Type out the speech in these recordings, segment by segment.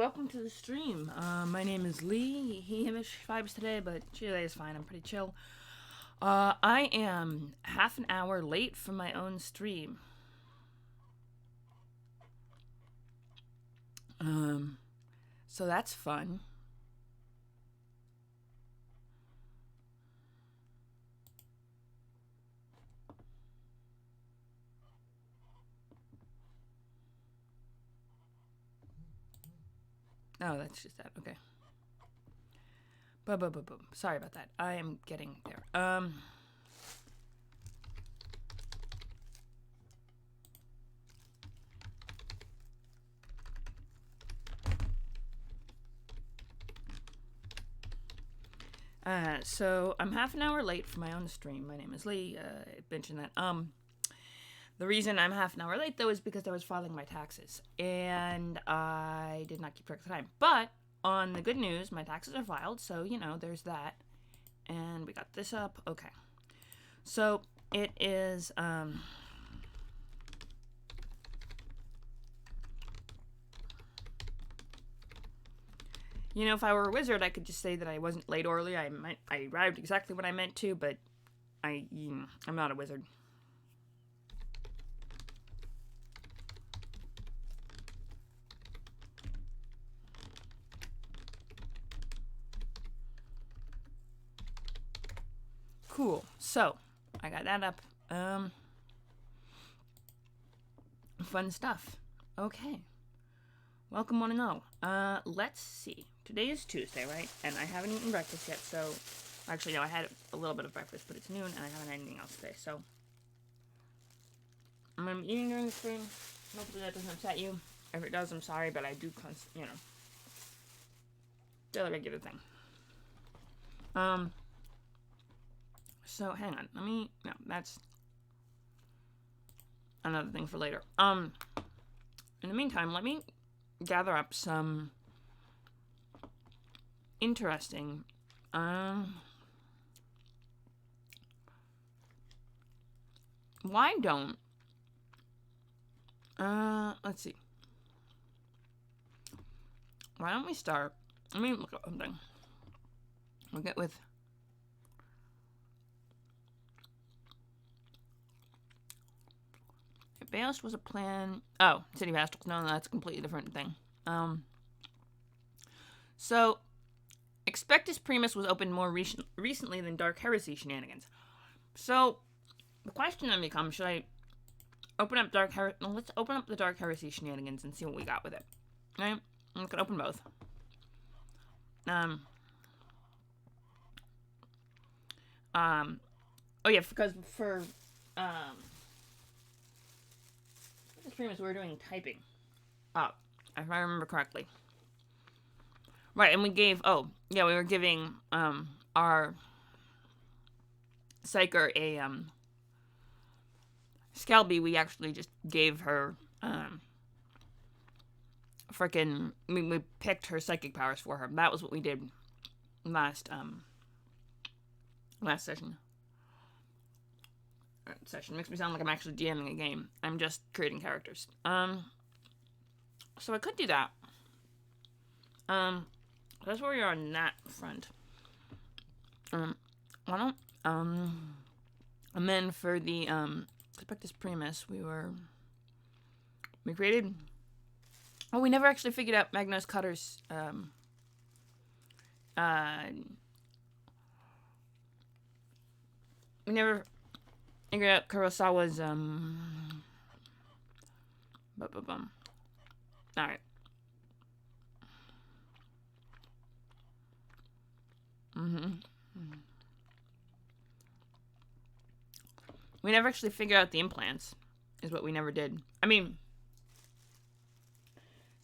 welcome to the stream. My name is Lee. Hamish vibes today, but today is fine. I'm pretty chill. I am half an hour late for my own stream. So that's fun. Oh, that's just that. Okay. Boom. Sorry about that. I am getting there. So I'm half an hour late for my own stream. My name is Lee. I mentioned that. The reason I'm half an hour late, though, is because I was filing my taxes. And I did not keep track of the time. But on the good news, my taxes are filed. So, there's that. And we got this up. Okay. So, it is, if I were a wizard, I could just say that I wasn't late or early. I arrived exactly when I meant to, but I'm not a wizard. Cool. So, I got that up. Fun stuff. Okay. Welcome, one and all. Let's see. Today is Tuesday, right? And I haven't eaten breakfast yet, so... Actually, no, I had a little bit of breakfast, but it's noon, and I haven't had anything else today, so... I'm eating during the stream. Hopefully that doesn't upset you. If it does, I'm sorry, but I do, still a regular thing. So, hang on. No, that's another thing for later. In the meantime, let me gather up some interesting, why don't, let's see. Why don't we start, let me look up something. We'll get with, if Baos was a plan, oh, City Vassals, no, that's a completely different thing. So, Expectus Primus was opened more recently than Dark Heresy shenanigans. So, the question then becomes, should I open up Dark Heresy? No, let's open up the Dark Heresy shenanigans and see what we got with it. Right? I'm gonna open both. Oh yeah, because for, Expectus Primus, we were doing typing. If I remember correctly. Right, and we gave, we were giving, our Psyker a, Scalby, we actually just gave her, we picked her psychic powers for her. That was what we did last session. Makes me sound like I'm actually DMing a game. I'm just creating characters. So I could do that. That's where we are on that front. Why don't, and then for the, Expectus Primus, we created, we never actually figured out Magnus Cutter's, we never figured out Kurosawa's, alright. We never actually figured out the implants, is what we never did. I mean,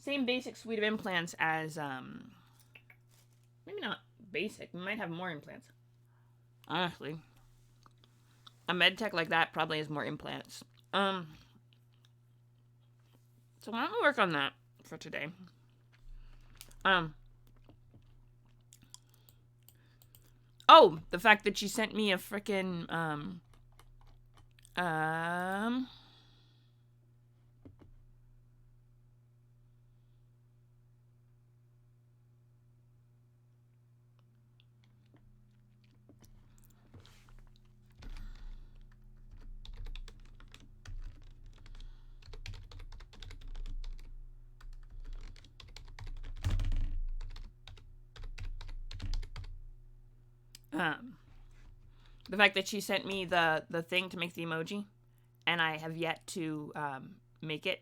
same basic suite of implants as, maybe not basic, we might have more implants. Honestly. A medtech like that probably has more implants. So why don't we work on that for today? Oh, the fact that she sent me a frickin', Um, the fact that she sent me the thing to make the emoji, and I have yet to make it.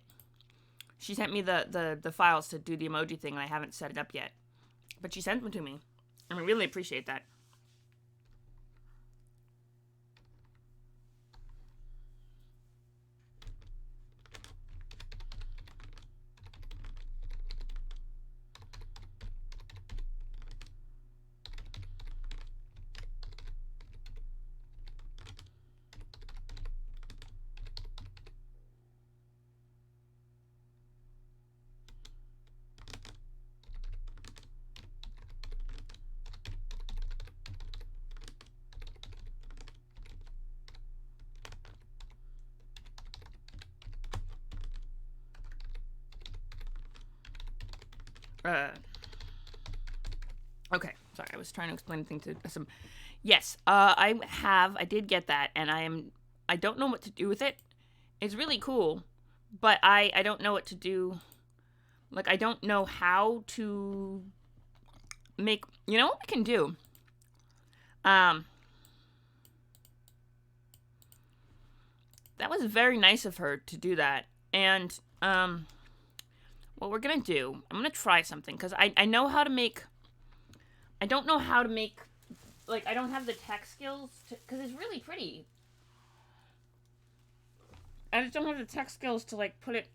She sent me the files to do the emoji thing, and I haven't set it up yet. But she sent them to me, and I really appreciate that. Okay, sorry, I was trying to explain a thing to some. Yes, I did get that, and I don't know what to do with it. It's really cool, but I don't know what to do. Like, I don't know how to make, you know what we can do? That was very nice of her to do that, and, what we're gonna do, I'm gonna try something, because I know how to make, I don't know how to make, like, I don't have the tech skills, because it's really pretty. I just don't have the tech skills to, like, put it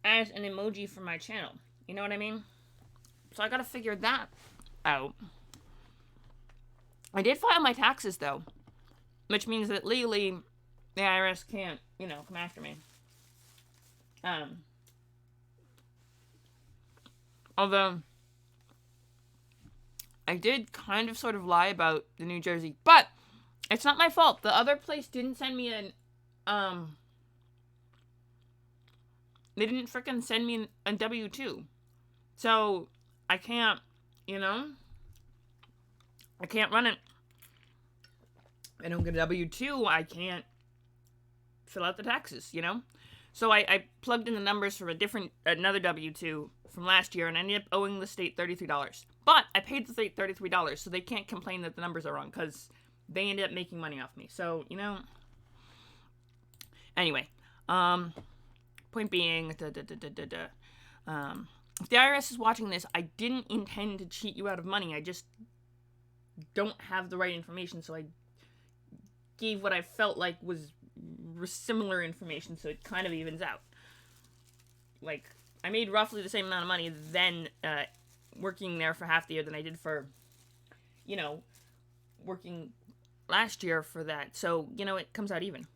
as an emoji for my channel. You know what I mean? So I gotta figure that out. I did file my taxes, though, which means that legally the IRS can't, you know, come after me. Although I did kind of sort of lie about the New Jersey, but it's not my fault. The other place didn't send me an, they didn't frickin' send me a W-2. So, I can't, you know? I can't run it. I don't get a W-2, I can't fill out the taxes, you know? So I plugged in the numbers from another W-2 from last year, and I ended up owing the state $33. But I paid the state $33, so they can't complain that the numbers are wrong, because they ended up making money off me. So, you know. Anyway, point being, if the IRS is watching this, I didn't intend to cheat you out of money. I just don't have the right information, so I gave what I felt like was similar information, so it kind of evens out. Like, I made roughly the same amount of money then working there for half the year than I did for, you know, working last year for that. So, you know, it comes out even.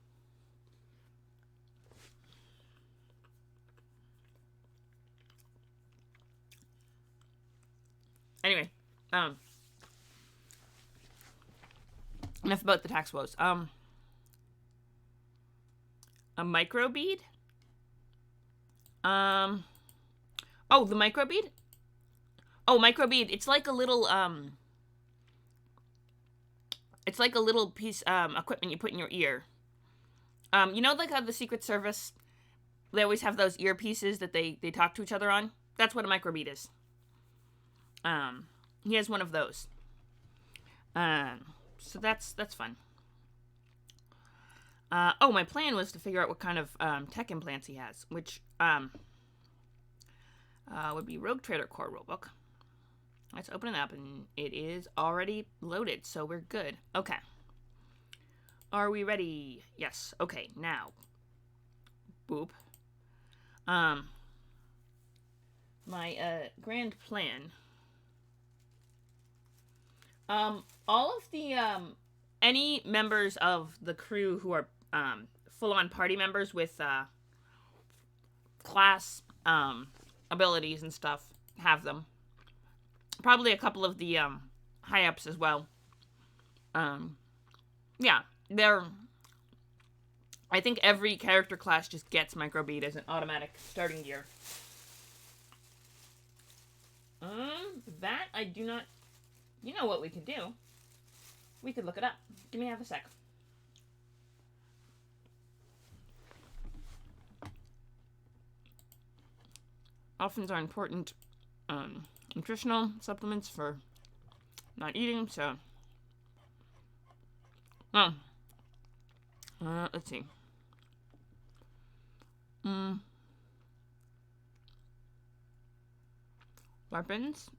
Anyway, enough about the tax woes. A microbead? Oh, the microbead? Oh, microbead. It's like a little, it's like a little piece, equipment you put in your ear. You know, like how the Secret Service, they always have those earpieces that they talk to each other on? That's what a microbead is. He has one of those. So that's fun. Oh, my plan was to figure out what kind of tech implants he has, which would be Rogue Trader Core Rulebook. Let's open it up, and it is already loaded, so we're good. Okay. Are we ready? Yes. Okay, now. Boop. My grand plan. All of the any members of the crew who are full-on party members with class abilities and stuff have them. Probably a couple of the high-ups as well. Yeah, they're... I think every character class just gets microbead as an automatic starting gear. That I do not... You know what we could do? We could look it up. Give me half a sec. Dolphins are important nutritional supplements for not eating, so Oh. Let's see. Weapons.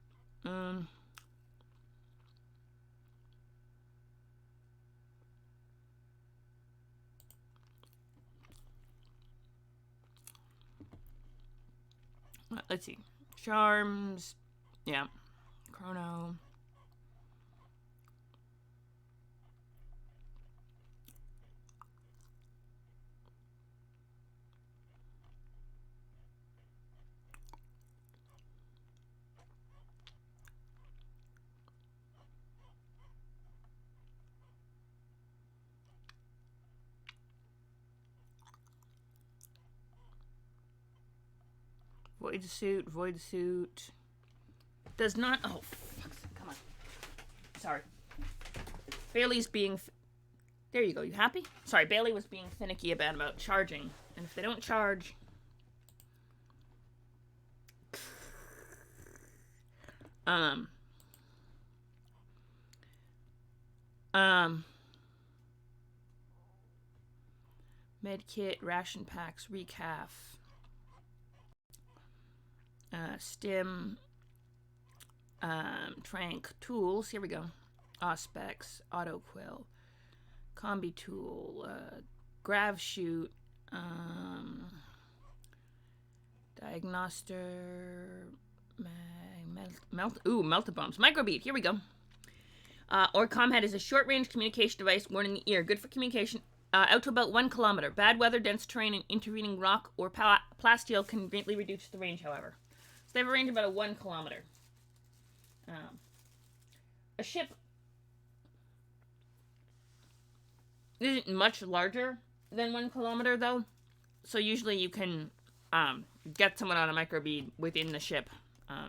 Let's see. Charms. Yeah. Chrono. Void suit. Void suit. Does not. Oh, fuck. Come on. Sorry. Bailey's being. There you go. You happy? Sorry, Bailey was being finicky about charging. And if they don't charge. Medkit, ration packs, recaf. Stim. Trank. Tools. Here we go. Auspex. Autoquill. Combi tool. Grav shoot. Diagnoster. Melta bombs. Microbead. Here we go. Or Comhead is a short-range communication device worn in the ear. Good for communication out to about 1 kilometer. Bad weather, dense terrain, and intervening rock or plasteel can greatly reduce the range, however. So they have a range of about 1 kilometer. A ship isn't much larger than 1 kilometer, though. So usually you can get someone on a microbead within the ship. Oh.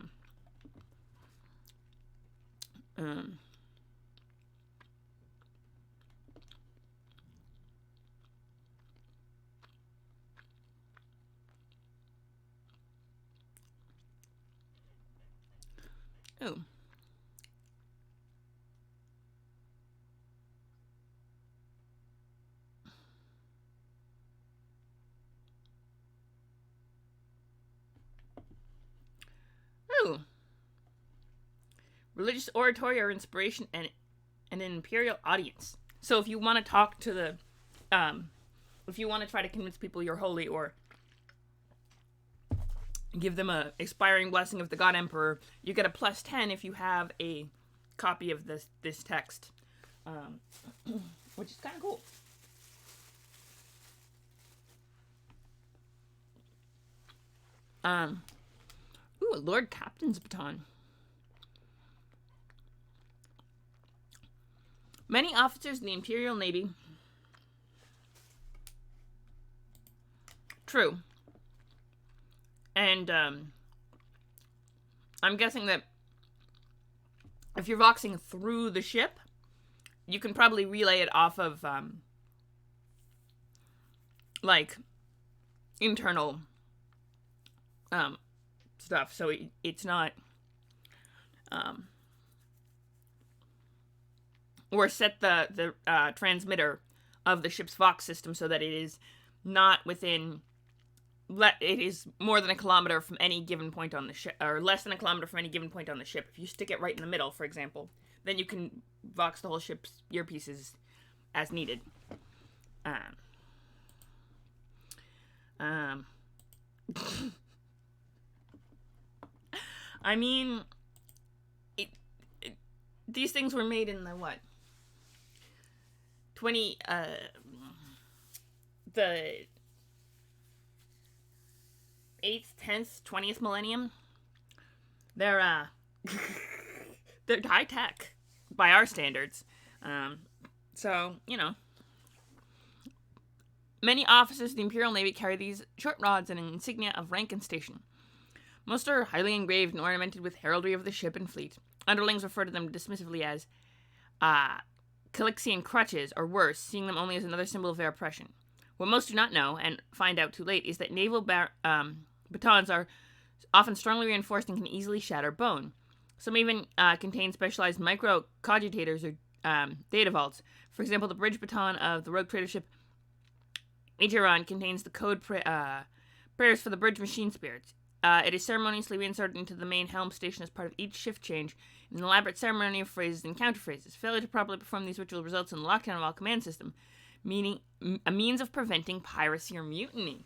Ooh. Religious oratory or inspiration and an imperial audience. So if you want to talk to the, if you want to try to convince people you're holy or give them a expiring blessing of the God Emperor, you get a +10 if you have a copy of this text, which is kind of cool. Ooh, a Lord Captain's baton. Many officers in the Imperial Navy. True. And, I'm guessing that if you're voxing through the ship, you can probably relay it off of, like, internal, stuff. So it's not, or set the transmitter of the ship's vox system so that it is not within... it is more than 1 kilometer from any given point on the ship, or less than 1 kilometer from any given point on the ship. If you stick it right in the middle, for example, then you can vox the whole ship's earpieces as needed. I mean, these things were made in the what? The 8th, 10th, 20th millennium. They're they're high tech by our standards. So, you know. Many officers of the Imperial Navy carry these short rods and an insignia of rank and station. Most are highly engraved and ornamented with heraldry of the ship and fleet. Underlings refer to them dismissively as Calixian crutches, or worse, seeing them only as another symbol of their oppression. What most do not know, and find out too late, is that naval batons are often strongly reinforced and can easily shatter bone. Some even contain specialized micro-cogitators data vaults. For example, the bridge baton of the rogue trader ship Acheron contains the code prayers for the bridge machine spirits. It is ceremoniously reinserted into the main helm station as part of each shift change, an elaborate ceremony of phrases and counterphrases. Failure to properly perform these rituals results in the lockdown of all command system, meaning a means of preventing piracy or mutiny.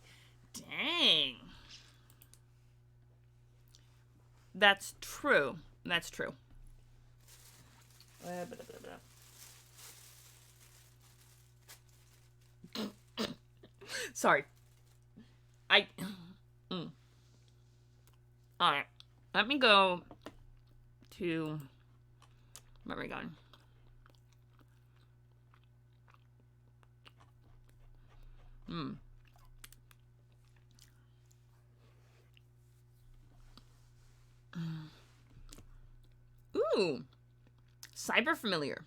Dang. That's true. That's true. Sorry. Alright. Let me go to... Where are we going? Ooh. Cyber familiar.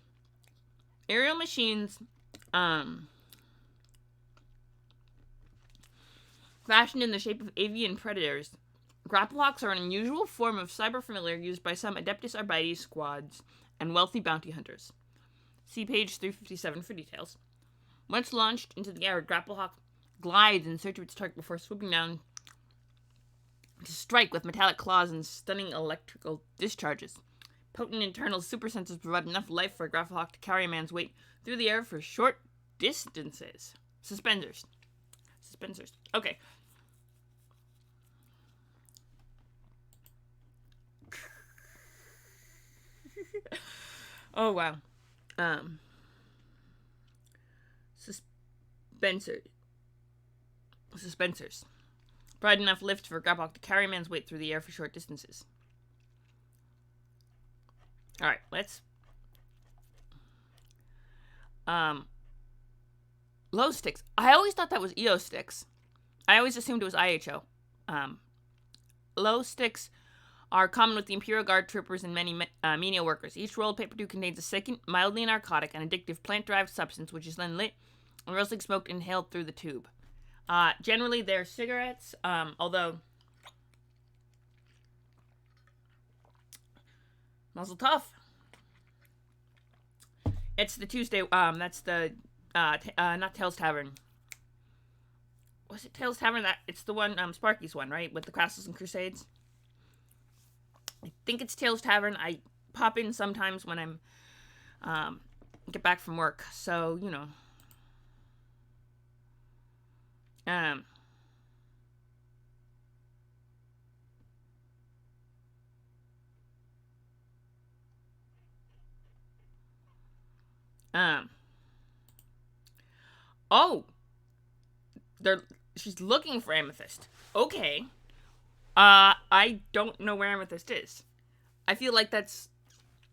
Aerial machines, fashioned in the shape of avian predators. Grapplehawks are an unusual form of cyber familiar used by some Adeptus Arbites squads and wealthy bounty hunters. See page 357 for details. Once launched into the air, Grapplehawk glides in search of its target before swooping down to strike with metallic claws and stunning electrical discharges. Potent internal supersensors provide enough life for a Grapplehawk to carry a man's weight through the air for short distances. Suspensors. Okay. Oh, wow. Suspensors. Provide enough lift for a Grapplehawk to carry a man's weight through the air for short distances. Alright, let's... Low sticks. I always thought that was EO sticks. I always assumed it was IHO. Low sticks are common with the Imperial Guard troopers and many menial workers. Each roll of paper tube contains a second, mildly narcotic and addictive plant-derived substance, which is then lit and roasting smoked and inhaled through the tube. Generally, they're cigarettes, although... Muzzle tough. It's the Tuesday, that's the, not Tails Tavern. Was it Tails Tavern? It's the one, Sparky's one, right? With the Castles and Crusades? I think it's Tails Tavern. I pop in sometimes when I'm, get back from work. So, you know. Oh! She's looking for Amethyst. Okay. I don't know where Amethyst is. I feel like that's...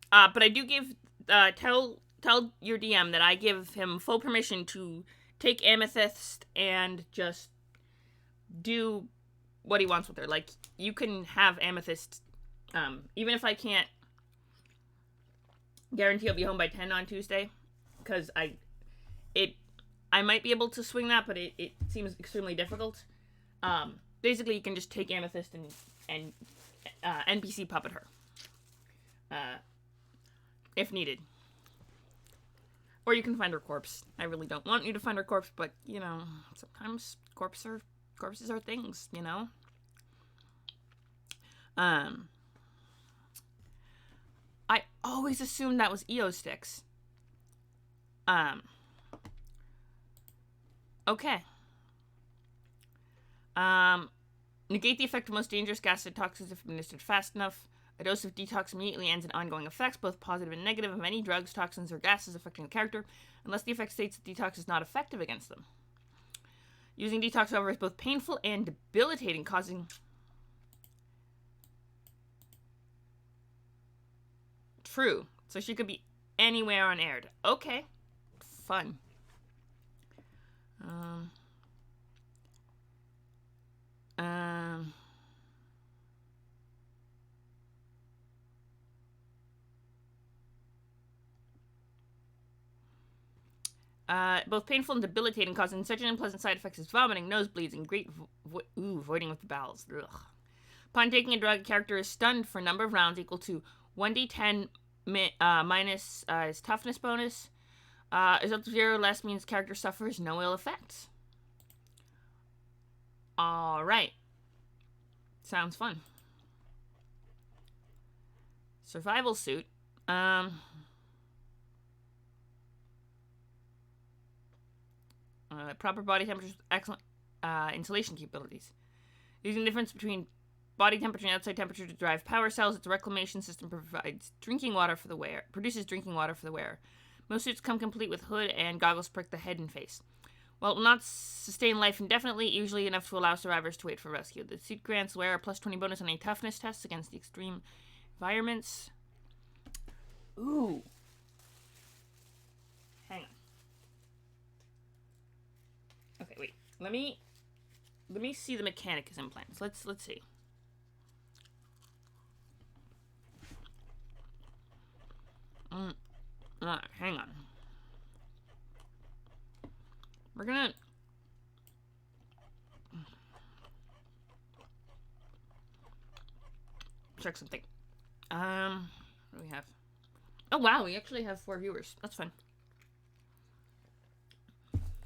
but I do give... tell your DM that I give him full permission to take Amethyst and just do what he wants with her. Like, you can have Amethyst, even if I can't guarantee I'll be home by 10 on Tuesday, because I might be able to swing that, but it seems extremely difficult. Basically, you can just take Amethyst and NPC puppet her, if needed. Or you can find her corpse. I really don't want you to find her corpse, but, you know, sometimes corpses are things, you know? I always assumed that was EO sticks. Okay. Negate the effect of most dangerous gases and toxins if administered fast enough. A dose of detox immediately ends in ongoing effects, both positive and negative, of any drugs, toxins, or gases affecting the character, unless the effect states that detox is not effective against them. Using detox, however, is both painful and debilitating, causing... True. So she could be anywhere unaired. Okay. Fun. Both painful and debilitating, causing such an unpleasant side effects as vomiting, nosebleeds, and great voiding with the bowels. Ugh. Upon taking a drug, a character is stunned for a number of rounds equal to 1d10 minus is toughness bonus. Is up to 0, less means character suffers no ill effects. Alright. Sounds fun. Survival suit. Proper body temperature with excellent insulation capabilities. Using the difference between body temperature and outside temperature to drive power cells, its reclamation system provides drinking water for the wearer. Produces drinking water for the wearer. Most suits come complete with hood and goggles prick the head and face. While it will not sustain life indefinitely, usually enough to allow survivors to wait for rescue. The suit grants the wearer a plus 20 bonus on any toughness tests against the extreme environments. Ooh. Hang on. Okay, wait. Let me see the Mechanicus implants. Let's see. Hang on. We're gonna check something. What do we have? Oh wow, we actually have 4 viewers. That's fun.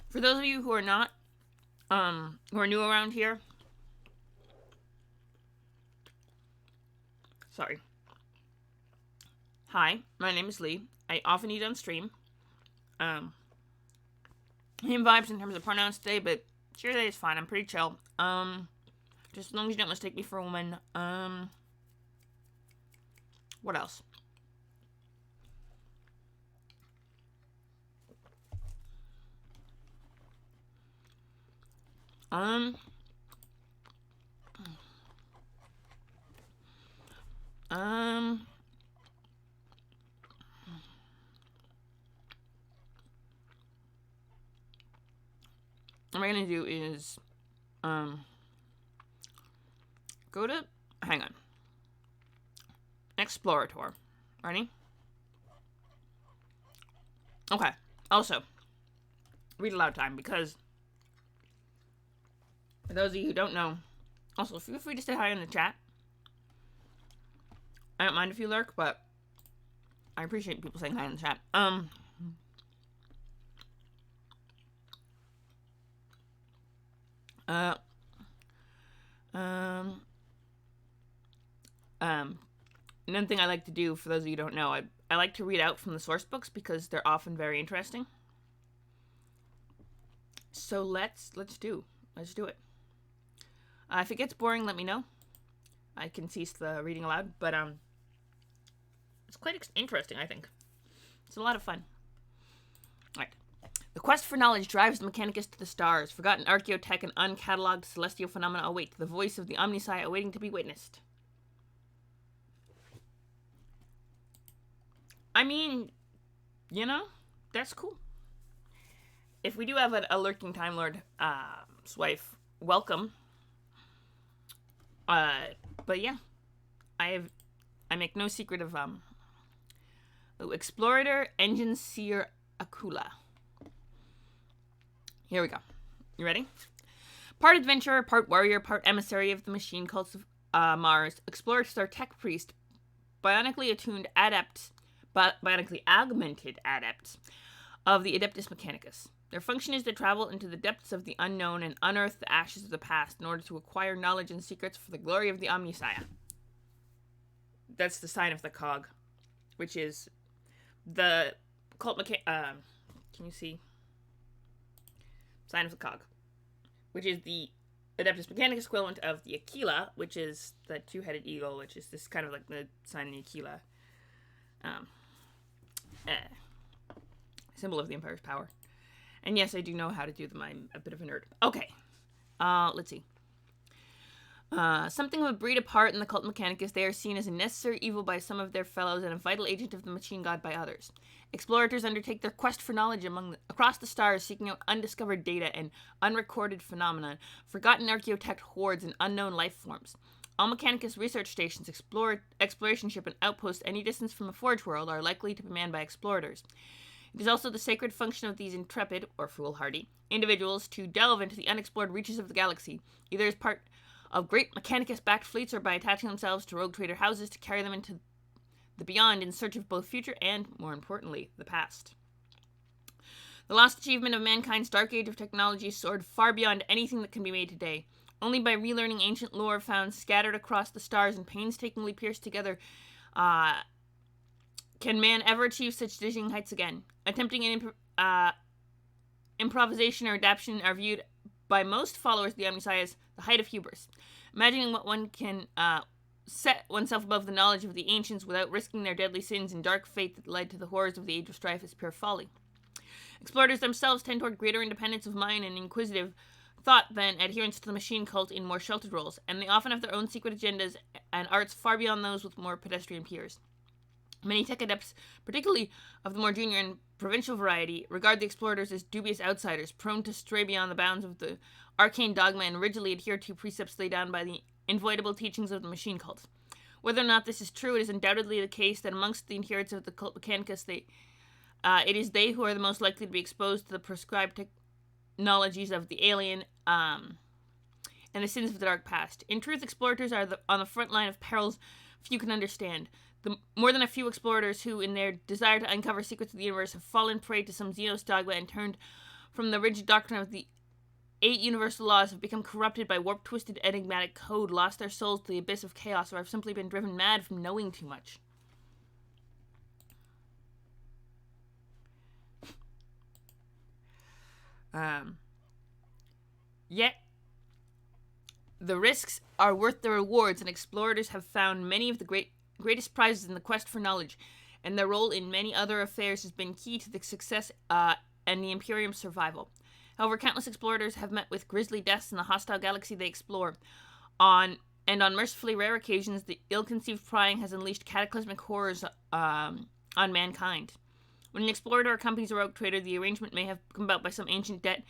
For those of you who are not, who are new around here, sorry. Hi, my name is Lee. I often eat on stream. Him vibes in terms of pronouns today, but sure, that is fine. I'm pretty chill. Just as long as you don't mistake me for a woman. What else? What I'm gonna do is, go to, hang on, Explorator. Ready? Okay. Also, read aloud time, because for those of you who don't know, also feel free to say hi in the chat. I don't mind if you lurk, but I appreciate people saying hi in the chat. Another thing I like to do, for those of you who don't know, I like to read out from the source books because they're often very interesting. So let's do it. If it gets boring, let me know. I can cease the reading aloud, but it's quite interesting, I think. It's a lot of fun. Alright. The quest for knowledge drives the Mechanicus to the stars. Forgotten archaeotech and uncatalogued celestial phenomena await. The voice of the Omnissiah awaiting to be witnessed. I mean, you know, that's cool. If we do have a lurking Time Lord wife, welcome. But yeah, I make no secret of Explorator Engine Seer Akula. Here we go. You ready? Part adventurer, part warrior, part emissary of the machine cults of Mars, Explorators are tech priest, bionically attuned adepts, bionically augmented adepts of the Adeptus Mechanicus. Their function is to travel into the depths of the unknown and unearth the ashes of the past in order to acquire knowledge and secrets for the glory of the Omnissiah. That's the sign of the cog, which is the cult can you see? Sign of the cog, which is the Adeptus Mechanicus equivalent of the Aquila, which is the two-headed eagle, which is this kind of like the sign of the Aquila. Symbol of the Empire's power. And yes, I do know how to do them. I'm a bit of a nerd. Okay. Let's see. Something of a breed apart in the cult Mechanicus, they are seen as a necessary evil by some of their fellows and a vital agent of the machine god by others. Explorators undertake their quest for knowledge across the stars, seeking out undiscovered data and unrecorded phenomena, forgotten archaeotech hordes, and unknown life forms. All Mechanicus research stations, exploration ship, and outposts any distance from a forge world are likely to be manned by explorators. It is also the sacred function of these intrepid, or foolhardy, individuals to delve into the unexplored reaches of the galaxy, either as part of great Mechanicus-backed fleets or by attaching themselves to rogue trader houses to carry them into the beyond in search of both future and, more importantly, the past. The lost achievement of mankind's dark age of technology soared far beyond anything that can be made today. Only by relearning ancient lore found scattered across the stars and painstakingly pierced together can man ever achieve such dizzying heights again. Attempting an improvisation or adaptation are viewed by most followers of the Omnissiah as the height of hubris. Imagining what one can set oneself above the knowledge of the ancients without risking their deadly sins and dark fate that led to the horrors of the Age of Strife is pure folly. Explorators themselves tend toward greater independence of mind and inquisitive thought than adherence to the machine cult in more sheltered roles, and they often have their own secret agendas and arts far beyond those with more pedestrian peers. Many tech adepts, particularly of the more junior and provincial variety, regard the explorators as dubious outsiders, prone to stray beyond the bounds of the arcane dogma and rigidly adhere to precepts laid down by the inviolable teachings of the machine cult. Whether or not this is true, it is undoubtedly the case that amongst the adherents of the cult Mechanicus, it is they who are the most likely to be exposed to the prescribed technologies of the alien and the sins of the dark past. In truth, explorators are on the front line of perils few can understand. More than a few explorators who, in their desire to uncover secrets of the universe, have fallen prey to some Xenos dogma and turned from the rigid doctrine of the 8 universal laws, have become corrupted by warp-twisted enigmatic code, lost their souls to the abyss of chaos, or have simply been driven mad from knowing too much. Yet, the risks are worth the rewards, and explorators have found many of the greatest prizes in the quest for knowledge, and their role in many other affairs has been key to the success and the Imperium's survival. However, countless explorators have met with grisly deaths in the hostile galaxy they explore. On mercifully rare occasions, the ill-conceived prying has unleashed cataclysmic horrors on mankind. When an explorator accompanies a rogue trader, the arrangement may have come about by some ancient debt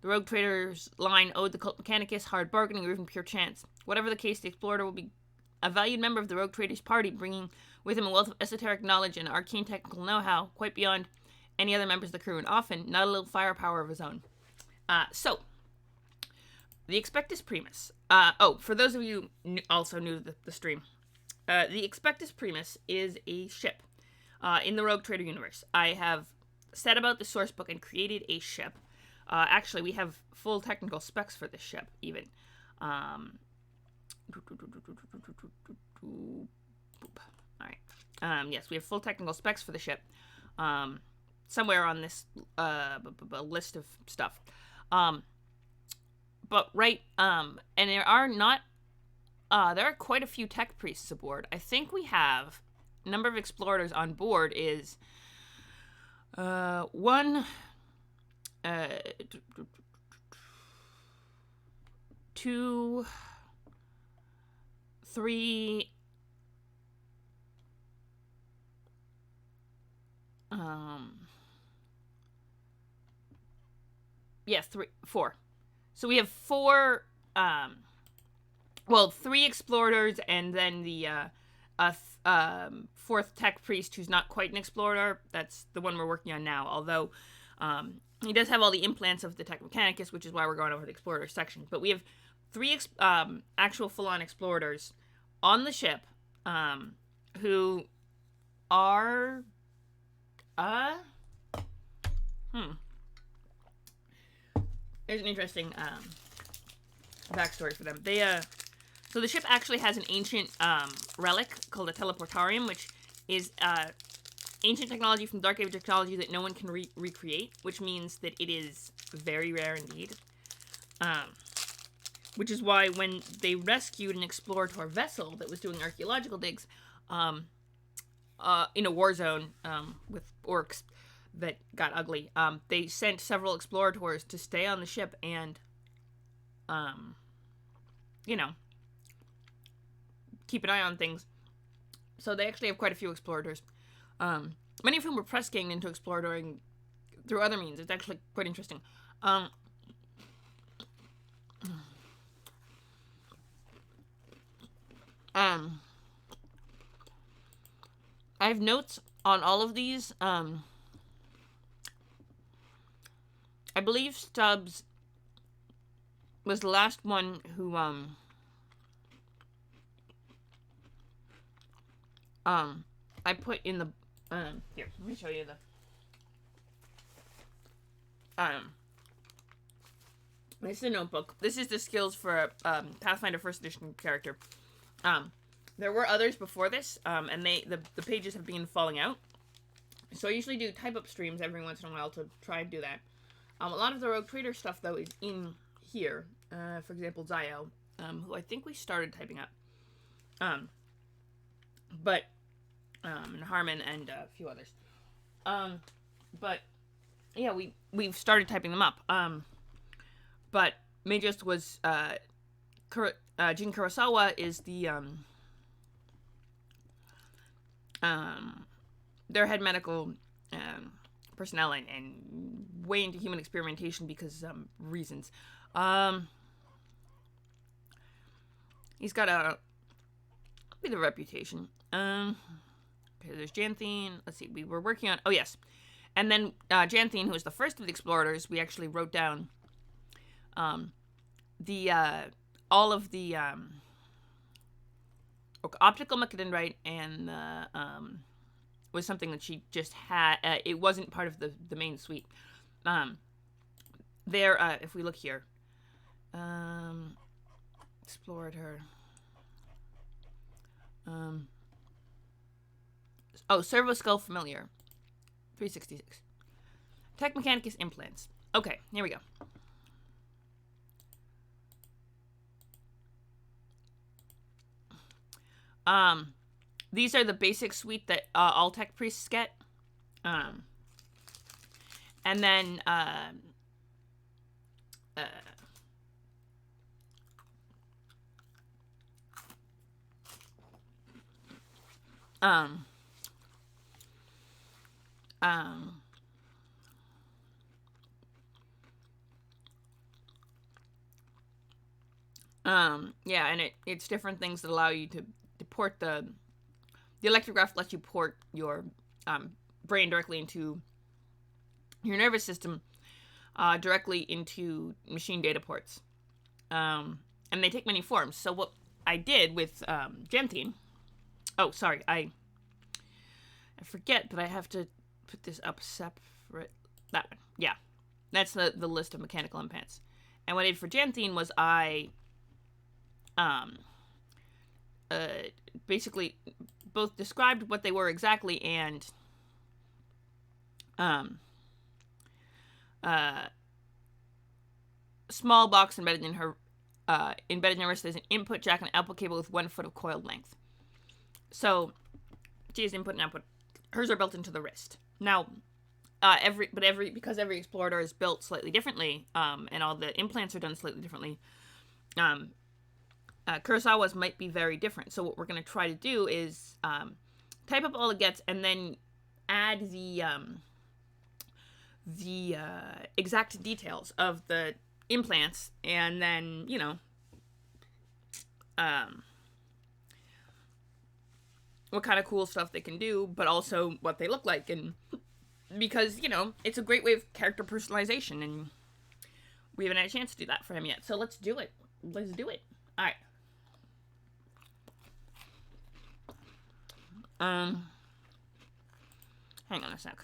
the rogue trader's line owed the cult Mechanicus, hard bargaining, or even pure chance. Whatever the case, the explorator will be a valued member of the rogue trader's party, bringing with him a wealth of esoteric knowledge and arcane technical know-how, quite beyond any other members of the crew, and often not a little firepower of his own. So, the Expectus Primus. For those of you also new to the stream, the Expectus Primus is a ship in the Rogue Trader universe. I have set about the source book and created a ship. Actually, we have full technical specs for this ship, even. Alright. Yes, we have full technical specs for the ship. Somewhere on this list of stuff. And there are quite a few tech priests aboard. I think we have number of explorators on board is 1, 2, 3, yes, 3, 4. So we have 4, 3 explorators and then the 4th tech priest who's not quite an explorator. That's the one we're working on now, although he does have all the implants of the Tech Mechanicus, which is why we're going over the explorator section. But we have 3 actual full-on explorators on the ship who are there's an interesting backstory for them. So the ship actually has an ancient relic called a teleportarium, which is ancient technology from Dark Age technology that no one can recreate, which means that it is very rare indeed. Which is why when they rescued an explorator vessel that was doing archaeological digs in a war zone with orcs that got ugly, they sent several explorators to stay on the ship and, keep an eye on things. So they actually have quite a few explorators. Many of whom were press ganged into exploratoring through other means. It's actually quite interesting. I have notes on all of these. I believe Stubbs was the last one who I put in the here. Let me show you the this is a notebook. This is the skills for Pathfinder First Edition character. There were others before this, and the pages have been falling out. So I usually do type up streams every once in a while to try and do that. A lot of the Rogue Trader stuff though is in here. For example, Zio, who I think we started typing up. And Harmon and a few others. But yeah, we've started typing them up. But Magus was Jin Kurosawa is the their head medical personnel and way into human experimentation because reasons. He's got a bit of a reputation. Okay, there's Janthine. Let's see, we were working on. Oh yes, and then Janthine, who was the first of the explorators, we actually wrote down all of the optical mechadendrite and was something that she just had. It wasn't part of the main suite. If we look here, explored her. Servoskull Familiar, 366. Tech Mechanicus implants. Okay, here we go. These are the basic suite that all tech priests get. And then yeah, and it's different things that allow you to port the electrograph lets you port your brain directly into your nervous system, directly into machine data ports, and they take many forms. So what I did with Janthine, I forget that I have to put this up separate. That one, yeah, that's the list of mechanical implants. And what I did for Janthine was I basically both described what they were exactly and small box embedded in her wrist. There's an input jack and an output cable with 1 foot of coiled length. So she has input and output. Hers are built into the wrist. Now, because every explorator is built slightly differently, and all the implants are done slightly differently, Kurosawa's might be very different. So what we're going to try to do is type up all it gets and then add the exact details of the implants, and then what kind of cool stuff they can do, but also what they look like, and because it's a great way of character personalization, and we haven't had a chance to do that for him yet. So let's do it. All right. Hang on a sec.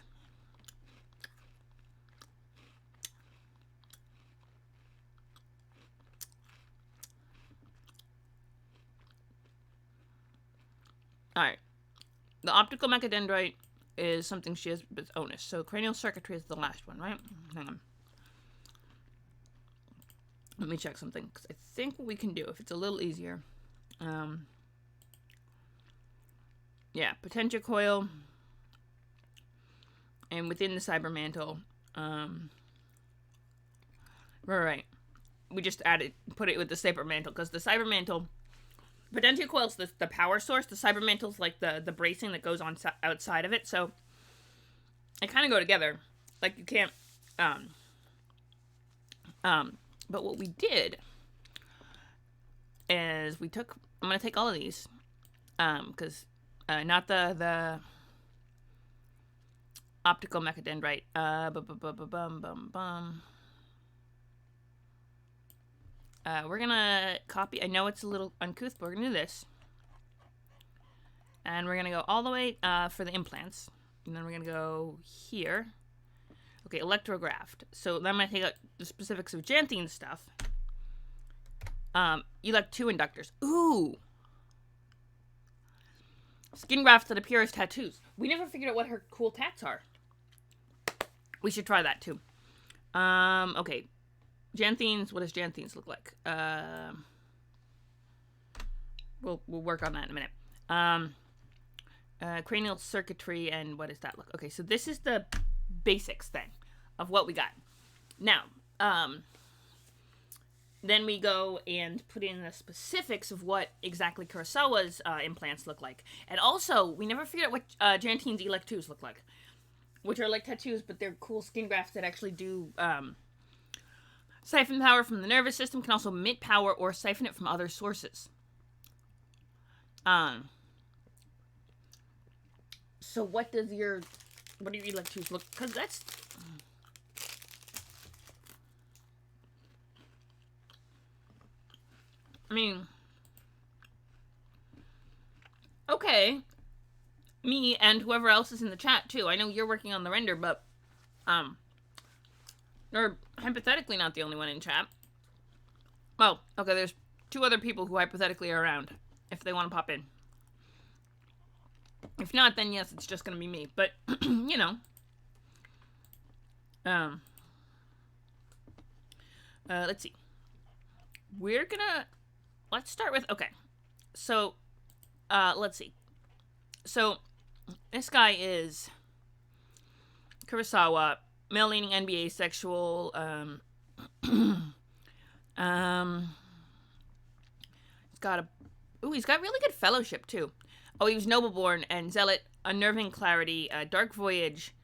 Alright. The optical mechadendrite is something she has with Onus. So cranial circuitry is the last one, right? Hang on. Let me check something, because I think what we can do, if it's a little easier, yeah, Potentia Coil, and within the Cyber Mantle, right, we just put it with the Cyber Mantle, because the Cyber Mantle, Potentia Coil's the power source, the Cyber Mantle's like the bracing that goes on outside of it, so they kind of go together, like you can't, but what we did is I'm going to take all of these, because not the optical mechadendrite. We're going to copy. I know it's a little uncouth, but we're going to do this. And we're going to go all the way for the implants. And then we're going to go here. Okay, electrograft. So then I'm going to take out the specifics of Janthine's stuff. Elect 2 inductors. Ooh! Skin grafts that appear as tattoos. We never figured out what her cool tats are. We should try that too. Okay. Janthine's, what does Janthine's look like? We'll work on that in a minute. Cranial circuitry, and what does that look? Okay, so this is the basics then of what we got. Now, then we go and put in the specifics of what exactly Kurosawa's implants look like. And also, we never figured out what Janthine's Elect 2s look like. Which are like tattoos, but they're cool skin grafts that actually do siphon power from the nervous system, can also emit power or siphon it from other sources. So what do your Elect 2s look? Because that's... I mean... Okay. Me and whoever else is in the chat, too. I know you're working on the render, but... You're hypothetically not the only one in chat. Well, okay, there's 2 other people who hypothetically are around, if they want to pop in. If not, then yes, it's just gonna be me. But, you know. Let's see. We're gonna... Let's start with... Okay. So, let's see. So, this guy is Kurosawa, male-leaning NBA sexual, he's got he's got really good fellowship, too. Oh, he was noble-born and zealot, unnerving clarity, dark voyage,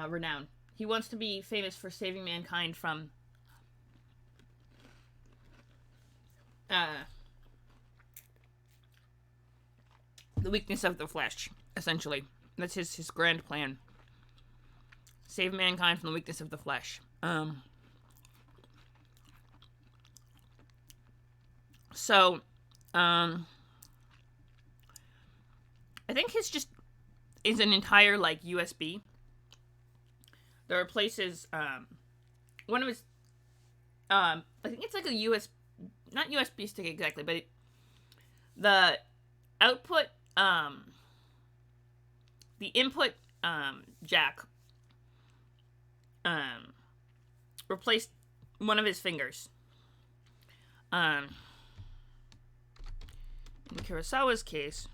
renown. He wants to be famous for saving mankind from, the weakness of the flesh, essentially. That's his grand plan. Save mankind from the weakness of the flesh. I think his just is an entire, like, USB. There are places, one of his, I think it's like a not USB stick exactly, but the output, the input, jack, replaced one of his fingers. In Kurosawa's case,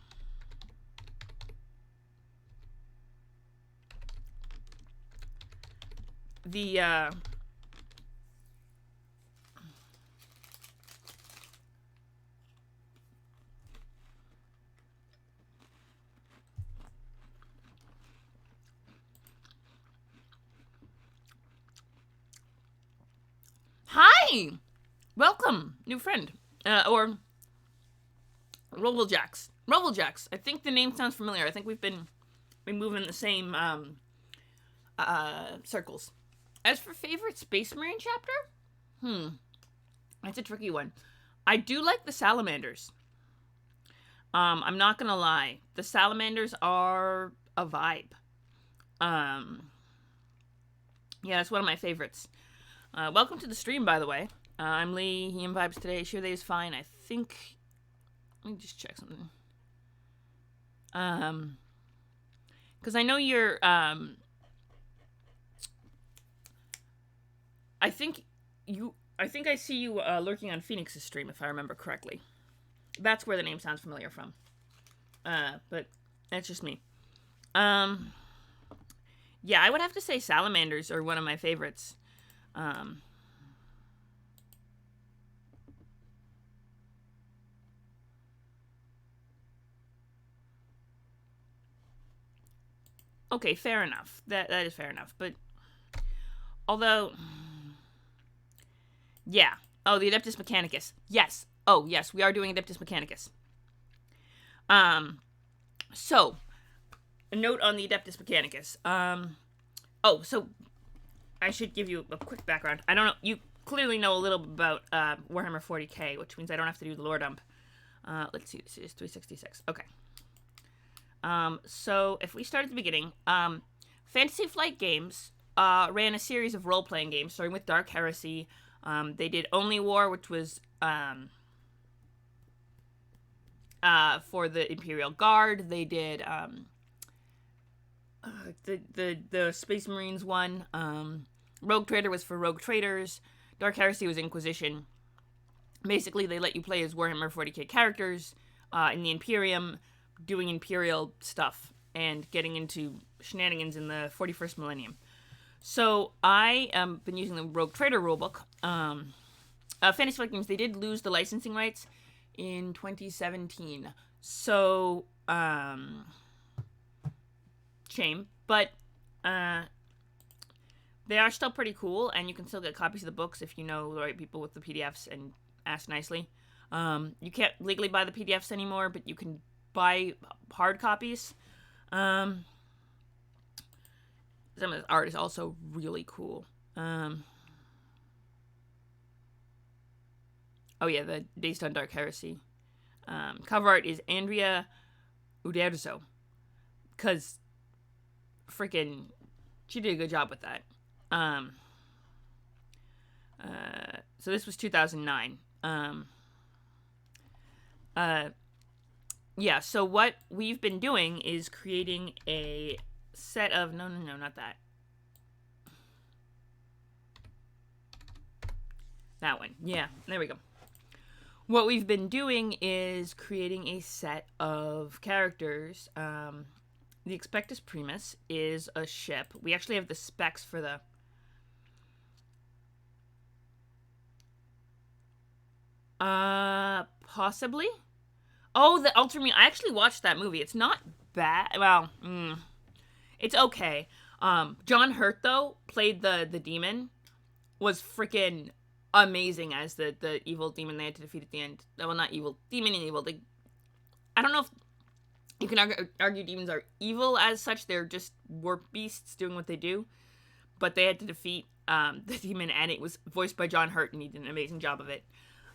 the, Hi! Welcome, new friend. Or Robblejax. Robblejax. I think the name sounds familiar. I think we move in the same circles. As for favorite Space Marine chapter? That's a tricky one. I do like the salamanders. I'm not gonna lie. The salamanders are a vibe. Yeah, it's one of my favorites. Welcome to the stream, by the way. I'm Lee. He vibes today. Sure Day is fine. I think... Let me just check something. Because I know you're... I think I see you lurking on Phoenix's stream, if I remember correctly. That's where the name sounds familiar from. But that's just me. Yeah, I would have to say salamanders are one of my favorites. Okay, fair enough. That is fair enough. But although, yeah. Oh, the Adeptus Mechanicus. Yes. Oh, yes. We are doing Adeptus Mechanicus. So a note on the Adeptus Mechanicus. Oh, so I should give you a quick background. I don't know. You clearly know a little bit about Warhammer 40k, which means I don't have to do the lore dump. Let's see. This is 366. Okay. So if we start at the beginning, Fantasy Flight Games ran a series of role-playing games, starting with Dark Heresy. They did Only War, which was for the Imperial Guard. They did the Space Marines one. Rogue Trader was for Rogue Traders. Dark Heresy was Inquisition. Basically, they let you play as Warhammer 40k characters in the Imperium, doing Imperial stuff and getting into shenanigans in the 41st millennium. So I been using the Rogue Trader rulebook. Fantasy Flight Games, they did lose the licensing rights in 2017. So, shame. But they are still pretty cool, and you can still get copies of the books if you know the right people with the PDFs and ask nicely. You can't legally buy the PDFs anymore, but you can buy hard copies. Some of the art is also really cool. Oh yeah, the Based on Dark Heresy. Cover art is Andrea Uderzo. Because freaking she did a good job with that. So this was 2009. Yeah, so what we've been doing is creating a set of... No, not that. That one. Yeah, there we go. What we've been doing is creating a set of characters. The Expectus Primus is a ship. We actually have the specs for the... Possibly? Oh, the Ultramarine. I actually watched that movie. It's not bad. Well, it's okay. John Hurt, though, played the demon. Was freaking amazing as the evil demon they had to defeat at the end. Well, not evil. Demon and evil. I don't know if you can argue demons are evil as such. They're just warp beasts doing what they do. But they had to defeat the demon, and it was voiced by John Hurt, and he did an amazing job of it.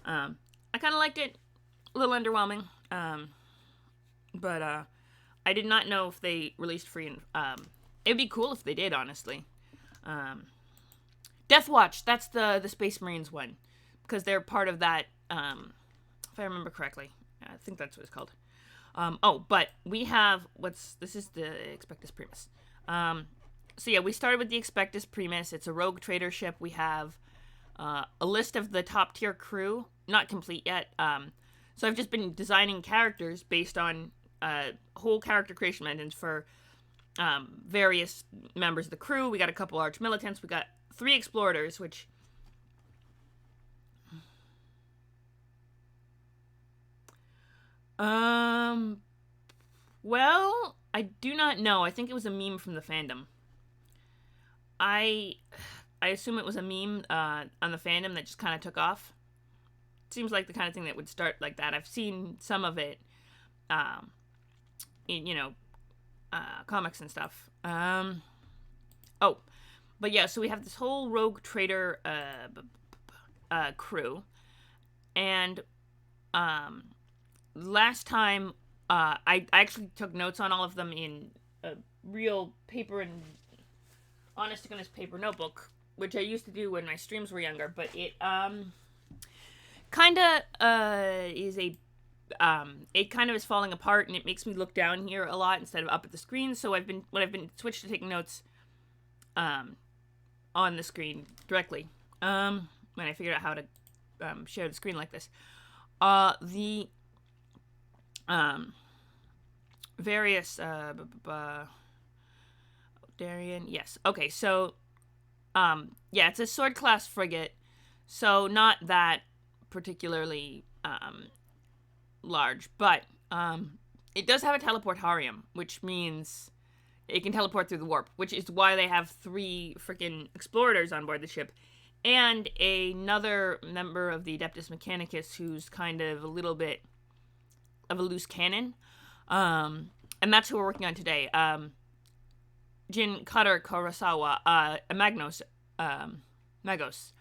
I kind of liked it. A little underwhelming. But I did not know if they released free. It'd be cool if they did, honestly. Death Watch, that's the Space Marines one. Because they're part of that, if I remember correctly. I think that's what it's called. But we have, this is the Expectus Primus. So yeah, we started with the Expectus Primus. It's a rogue trader ship. We have a list of the top tier crew. Not complete yet. So I've just been designing characters based on whole character creation engines for various members of the crew. We got a couple arch militants. We got 3 explorators, which... Well, I do not know. I think it was a meme from the fandom. I assume it was a meme on the fandom that just kind of took off. Seems like the kind of thing that would start like that. I've seen some of it, in comics and stuff. But yeah, so we have this whole rogue trader crew, and last time I actually took notes on all of them in a real paper and honest to goodness paper notebook, which I used to do when my streams were younger, but it kind of is a it kind of is falling apart, and it makes me look down here a lot instead of up at the screen. So I've been switched to taking notes on the screen directly when I figured out how to share the screen like this. The various Darian, yes, okay, so yeah, it's a sword class frigate, so not that particularly large, but it does have a teleportarium, which means it can teleport through the warp, which is why they have 3 freaking explorators on board the ship, and another member of the Adeptus Mechanicus who's kind of a little bit of a loose cannon, and that's who we're working on today. Jin Cutter Kurosawa, Magos.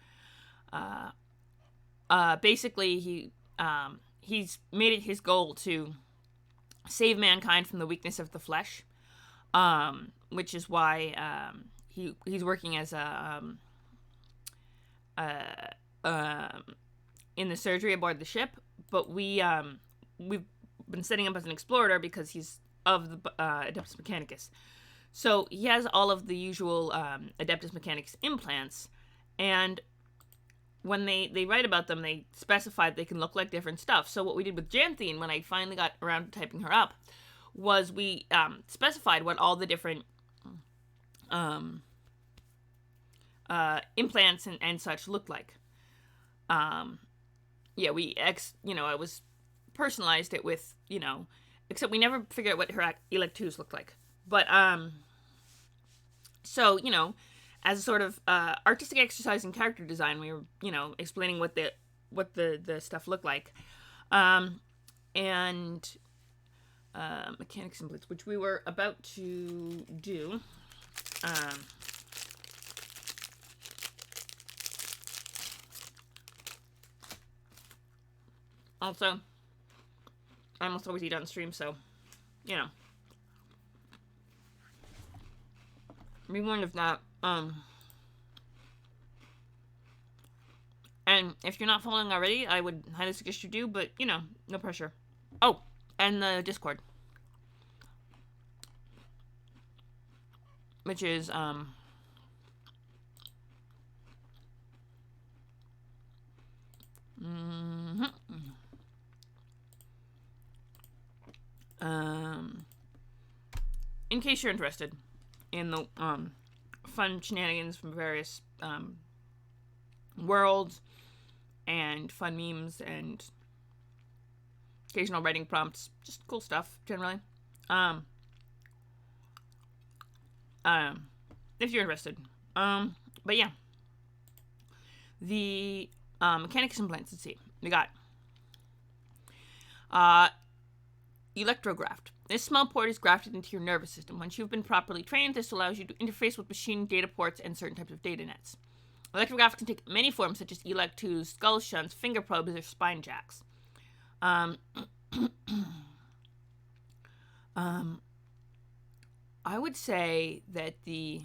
Basically, he's made it his goal to save mankind from the weakness of the flesh, which is why he's working as in the surgery aboard the ship. But we've been setting him up as an explorer because he's of the Adeptus Mechanicus. So he has all of the usual Adeptus Mechanicus implants, and when they write about them, they specify they can look like different stuff. So what we did with Janthine, when I finally got around to typing her up, was we specified what all the different implants and such looked like. Yeah, I was personalized it with, except we never figured out what her Electus looked like. But, so, as a sort of artistic exercise in character design, we were, explaining what the stuff looked like. And mechanic simplets, which we were about to do. Also, I almost always eat on stream, so, be warned of that. And if you're not following already, I would highly suggest you do, but, no pressure. Oh, and the Discord. Which is, in case you're interested in the, fun shenanigans from various, worlds, and fun memes, and occasional writing prompts, just cool stuff, generally. If you're interested. But yeah. The, Mechanicus implants, let's see. We got, electrograft. This small port is grafted into your nervous system. Once you've been properly trained, this allows you to interface with machine data ports and certain types of data nets. Electrograft can take many forms, such as electus, skull shunts, finger probes, or spine jacks. I would say that the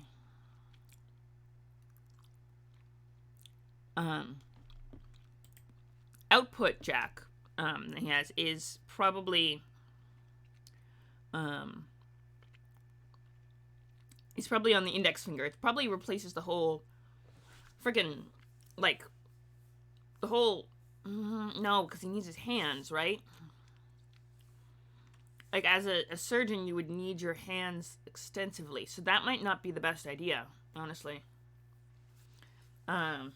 output jack that he has is probably it's probably on the index finger. It probably replaces the whole freaking, like, the whole, no, because he needs his hands, right? Like, as a surgeon, you would need your hands extensively, so that might not be the best idea, honestly. I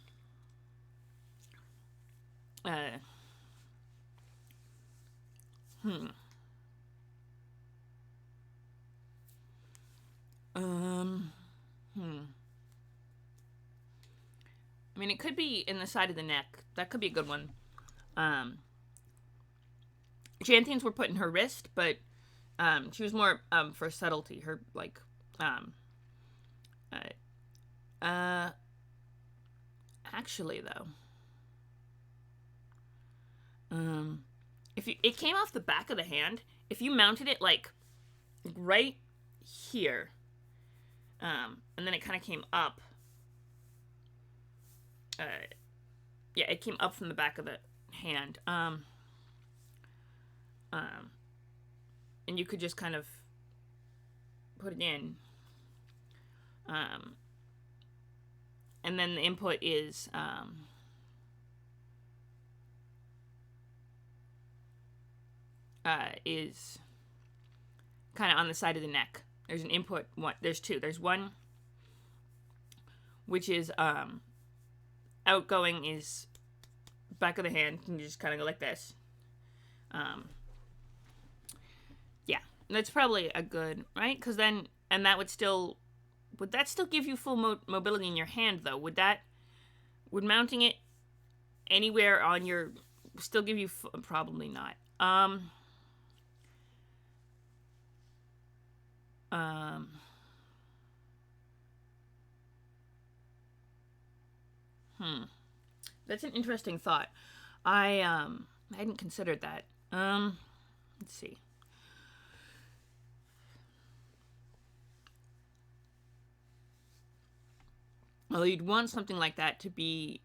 mean, it could be in the side of the neck. That could be a good one. Janthine's were put in her wrist, but she was more for subtlety. Her, like, actually, though, if it came off the back of the hand, if you mounted it, like, right here, and then it kind of came up, yeah, it came up from the back of the hand, and you could just kind of put it in, and then the input is, kind of on the side of the neck. There's an input one. There's two. There's one which is outgoing is back of the hand. You just kind of go like this. Yeah, that's probably a good, right? Because then, and that would that still give you full mobility in your hand, though? Would mounting it anywhere on your still give you probably not. That's an interesting thought. I hadn't considered that. Let's see. Although you'd want something like that to be...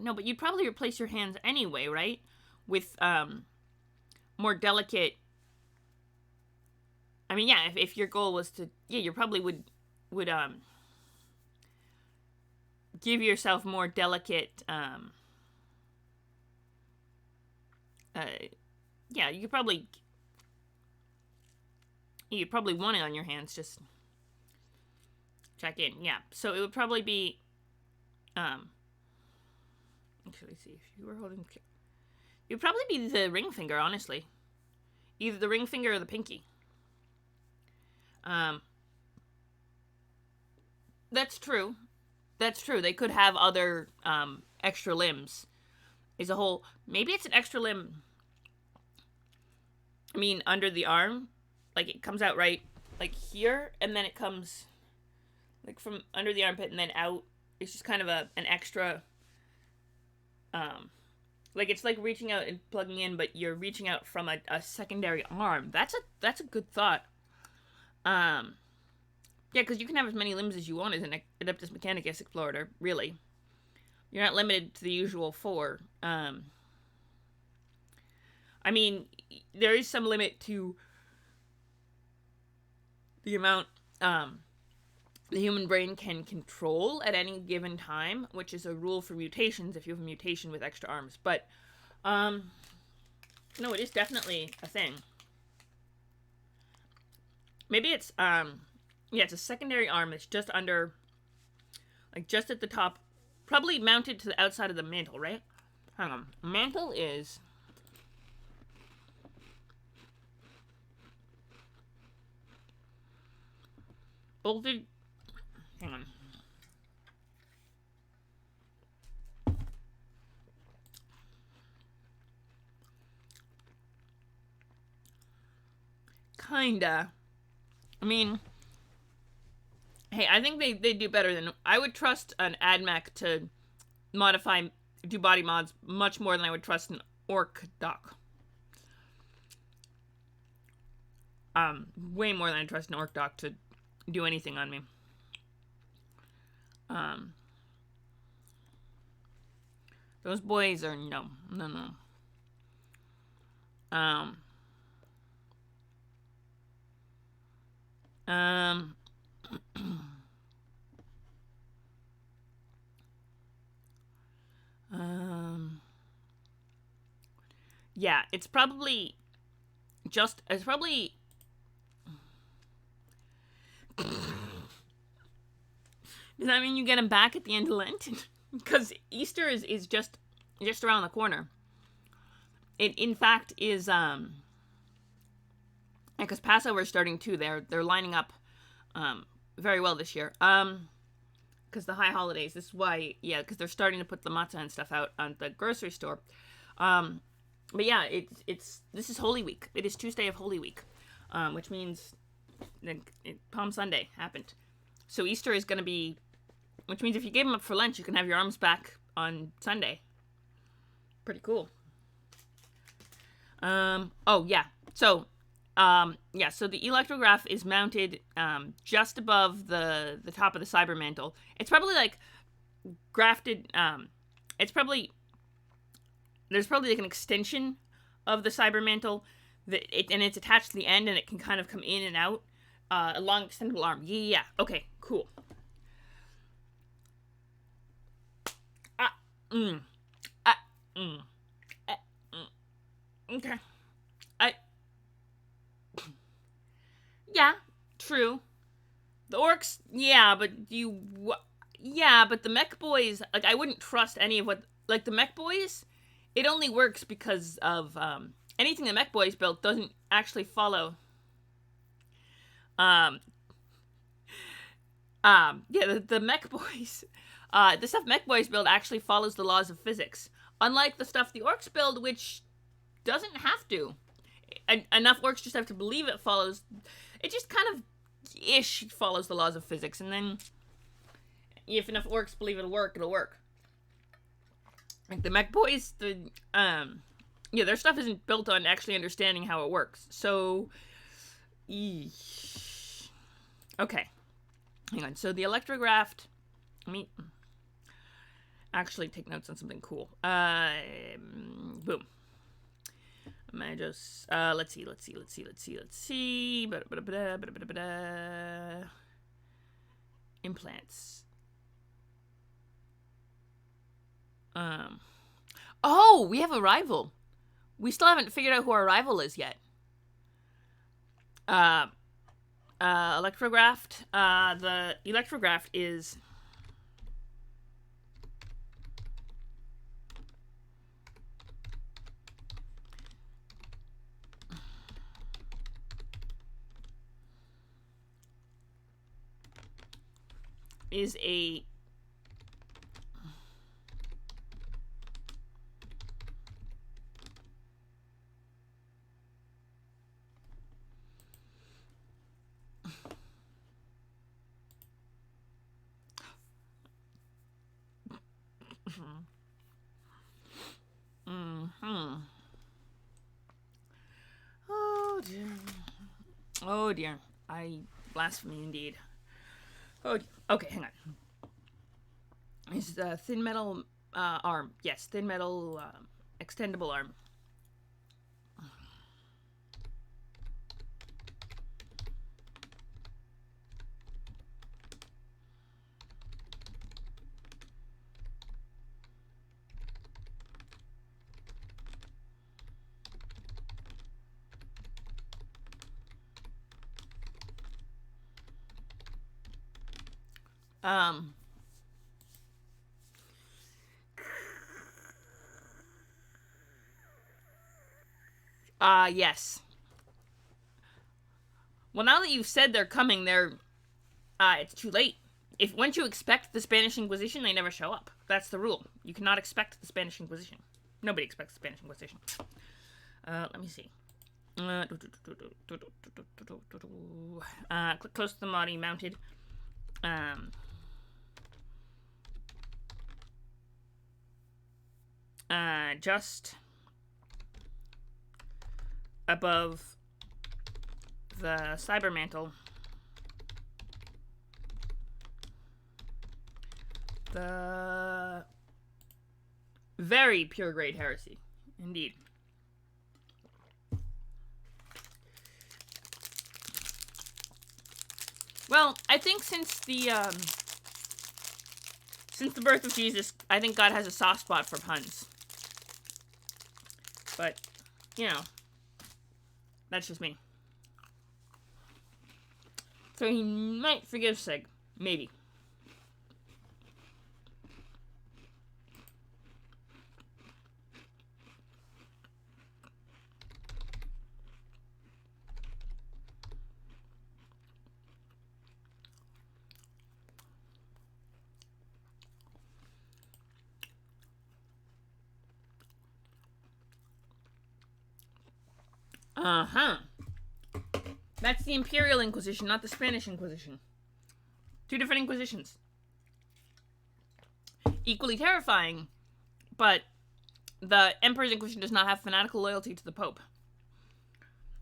no, but you'd probably replace your hands anyway, right? With more delicate... I mean, yeah, if your goal was to... Yeah, you probably would give yourself more delicate... yeah, you probably want it on your hands. Just check in. Yeah, so it would probably be actually, see, if you were holding, it would probably be the ring finger, honestly, either the ring finger or the pinky. That's true. They could have other extra limbs. Is a whole... Maybe it's an extra limb. I mean, under the arm, like it comes out right, like here, and then it comes, like from under the armpit and then out. It's just kind of an extra, like it's like reaching out and plugging in, but you're reaching out from a secondary arm. That's a good thought. Yeah, because you can have as many limbs as you want as an Adeptus Mechanicus Explorator, really. You're not limited to the usual 4. I mean, there is some limit to the amount the human brain can control at any given time, which is a rule for mutations if you have a mutation with extra arms. But, no, it is definitely a thing. Maybe it's, yeah, it's a secondary arm that's just under, like, just at the top, probably mounted to the outside of the mantle, right? Hang on. Mantle is... bolted... Hang on. Kinda. I mean... Hey, I think they do better than... I would trust an AdMech to do body mods much more than I would trust an Orc doc. Way more than I trust an Orc doc to do anything on me. Those boys are... No. Yeah, it's probably just... It's probably... Does that mean you get him back at the end of Lent? Because Easter is just around the corner. It, in fact, is... Because Passover is starting too. They're lining up very well this year. Because the high holidays. This is why, yeah, because they're starting to put the matzah and stuff out on the grocery store. But yeah, this is Holy Week. It is Tuesday of Holy Week, which means Palm Sunday happened. So Easter is going to be, which means if you gave them up for lunch, you can have your arms back on Sunday. Pretty cool. Oh yeah. So, yeah. So the electrograph is mounted just above the top of the cyber mantle. It's probably like grafted. It's probably there's probably like an extension of the cyber mantle and it's attached to the end, and it can kind of come in and out. A long extendable arm. Yeah. Okay. Cool. Okay. Yeah, true. The orcs, yeah, but but the mech boys, like, I wouldn't trust any of what, like, the mech boys, it only works because of, anything the mech boys built doesn't actually follow, yeah, the mech boys, the stuff mech boys build actually follows the laws of physics, unlike the stuff the orcs build, which doesn't have to. Enough orcs just have to believe it follows. It just kind of ish follows the laws of physics, and then if enough orcs believe it'll work, it'll work. Like the mech boys, yeah, their stuff isn't built on actually understanding how it works. So, okay. Hang on. So the electrographed. Let me actually take notes on something cool. Boom. I just let's see. Implants. Oh, we have a rival. We still haven't figured out who our rival is yet. Electrographed. The electrographed is a Oh dear. Oh dear. Blasphemy indeed. Oh, okay, hang on. It's a thin metal arm. Yes, thin metal extendable arm. Yes. Well, now that you've said they're coming, it's too late. If once you expect the Spanish Inquisition, they never show up. That's the rule. You cannot expect the Spanish Inquisition. Nobody expects the Spanish Inquisition. Let me see. Click close to the body, mounted. Just above the cybermantle. The very pure grade heresy, indeed. Well, I think since the birth of Jesus, I think God has a soft spot for puns. But, you know, that's just me. So he might forgive Sig. Maybe. Uh-huh. That's the Imperial Inquisition, not the Spanish Inquisition. Two different Inquisitions. Equally terrifying, but the Emperor's Inquisition does not have fanatical loyalty to the Pope.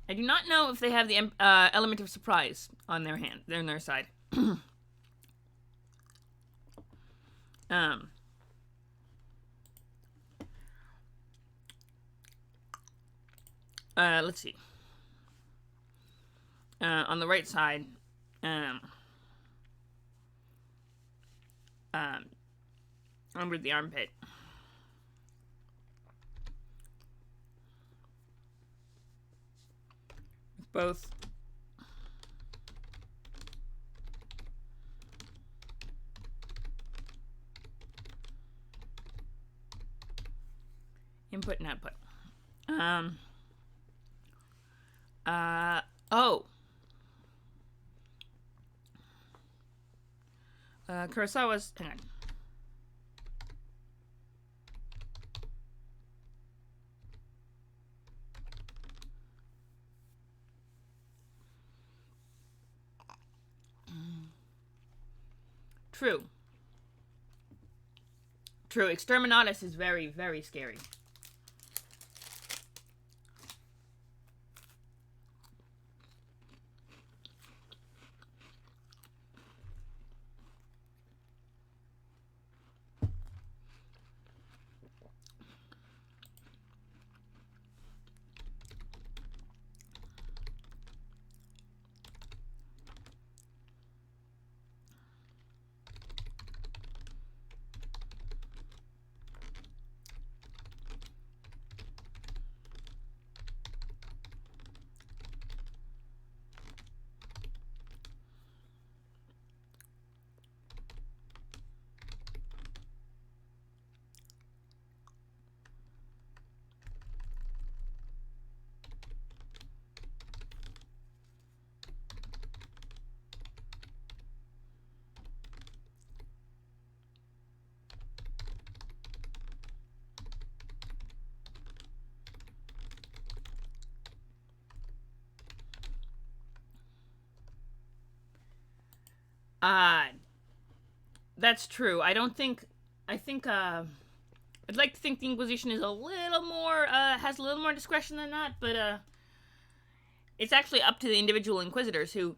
I do not know if they have the element of surprise on their hand. They're on their side. Let's see. On the right side, under the armpit. Both input and output. Kurosawa's. Hang on. True. Exterminatus is very, very scary. Uh, that's true. I don't think. I think. I'd like to think the Inquisition is a little more. Has a little more discretion than that, but it's actually up to the individual inquisitors who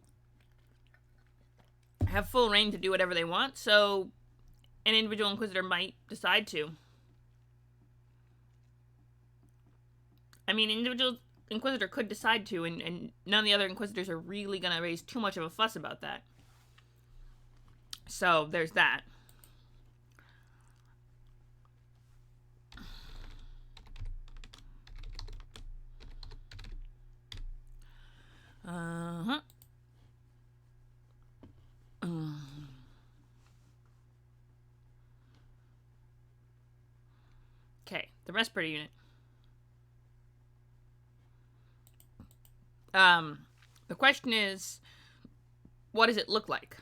have full reign to do whatever they want. So, an individual inquisitor might decide to. I mean, individual inquisitor could decide to, and none of the other inquisitors are really going to raise too much of a fuss about that. So, there's that. Uh-huh. Okay, the respirator unit. The question is, what does it look like?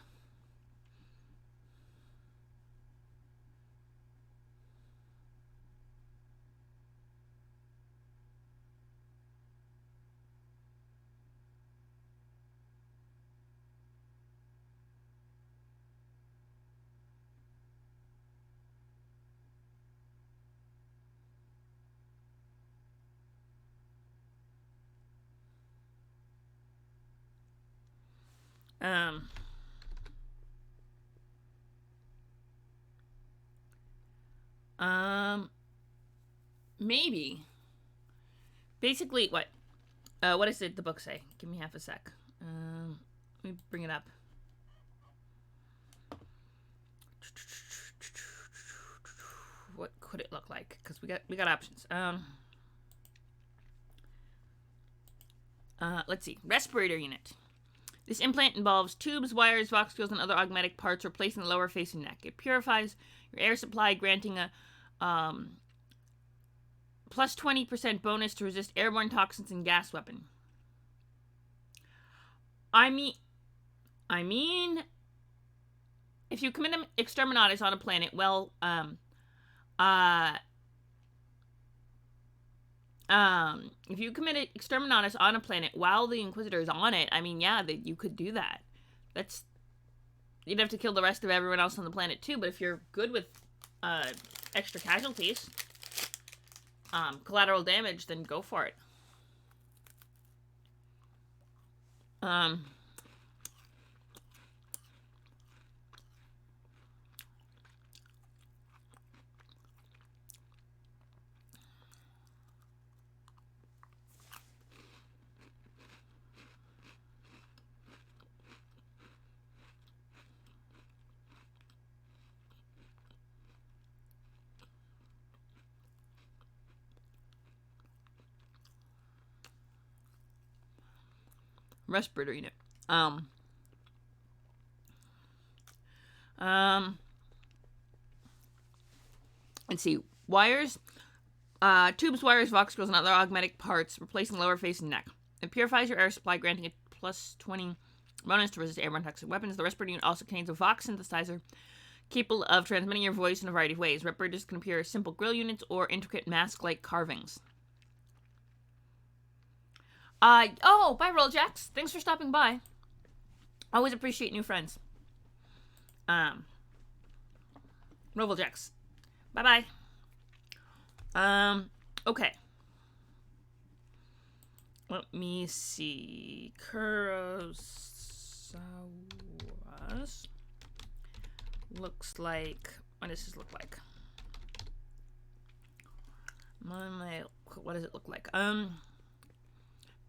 Um, maybe. Basically, what does the book say? Give me half a sec. Let me bring it up. What could it look like? Because we got options. Let's see. Respirator unit. This implant involves tubes, wires, voxels, and other augmetic parts replaced in the lower face and neck. It purifies your air supply, granting a plus 20% bonus to resist airborne toxins and gas weapon. I mean, if you commit exterminatus on a planet, well, if you commit exterminatus on a planet while the Inquisitor is on it, I mean, yeah, that you could do that. You'd have to kill the rest of everyone else on the planet too. But if you're good with extra casualties, collateral damage, then go for it. Respirator unit. Let's see. Wires. Tubes, wires, voxels, and other augmetic parts, replacing lower face and neck. It purifies your air supply, granting a plus 20 bonus to resist airborne toxic weapons. The respirator unit also contains a Vox synthesizer capable of transmitting your voice in a variety of ways. Respirators can appear as simple grill units or intricate mask-like carvings. Bye, Rolljacks. Thanks for stopping by. Always appreciate new friends. Rolljacks. Bye-bye. Okay. Let me see. Kurosawa's looks like. What does this look like? What does it look like?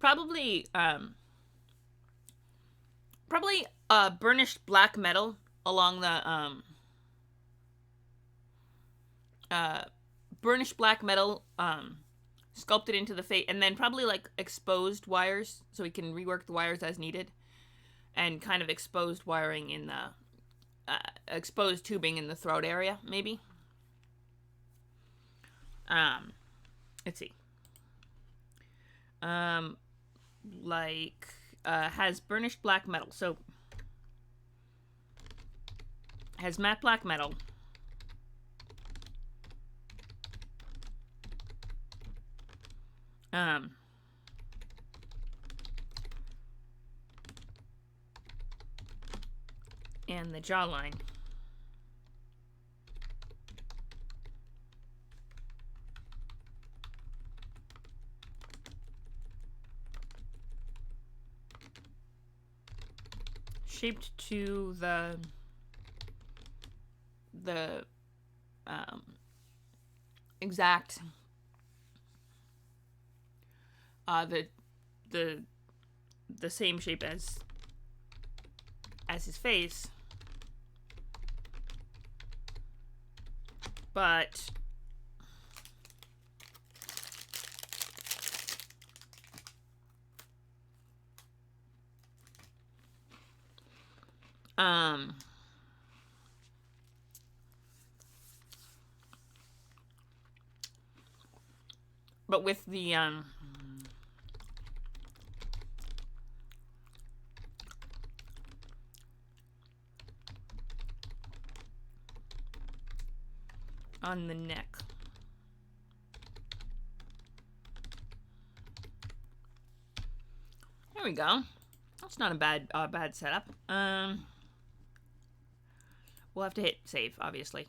Probably burnished black metal along the burnished black metal sculpted into the face, and then probably like exposed wires so we can rework the wires as needed, and kind of exposed wiring in the exposed tubing in the throat area, maybe. Let's see. Has burnished black metal, so has matte black metal. and the jawline. Shaped to the exact the same shape as his face, but with the on the neck. There we go. That's not a bad setup. We'll have to hit save, obviously.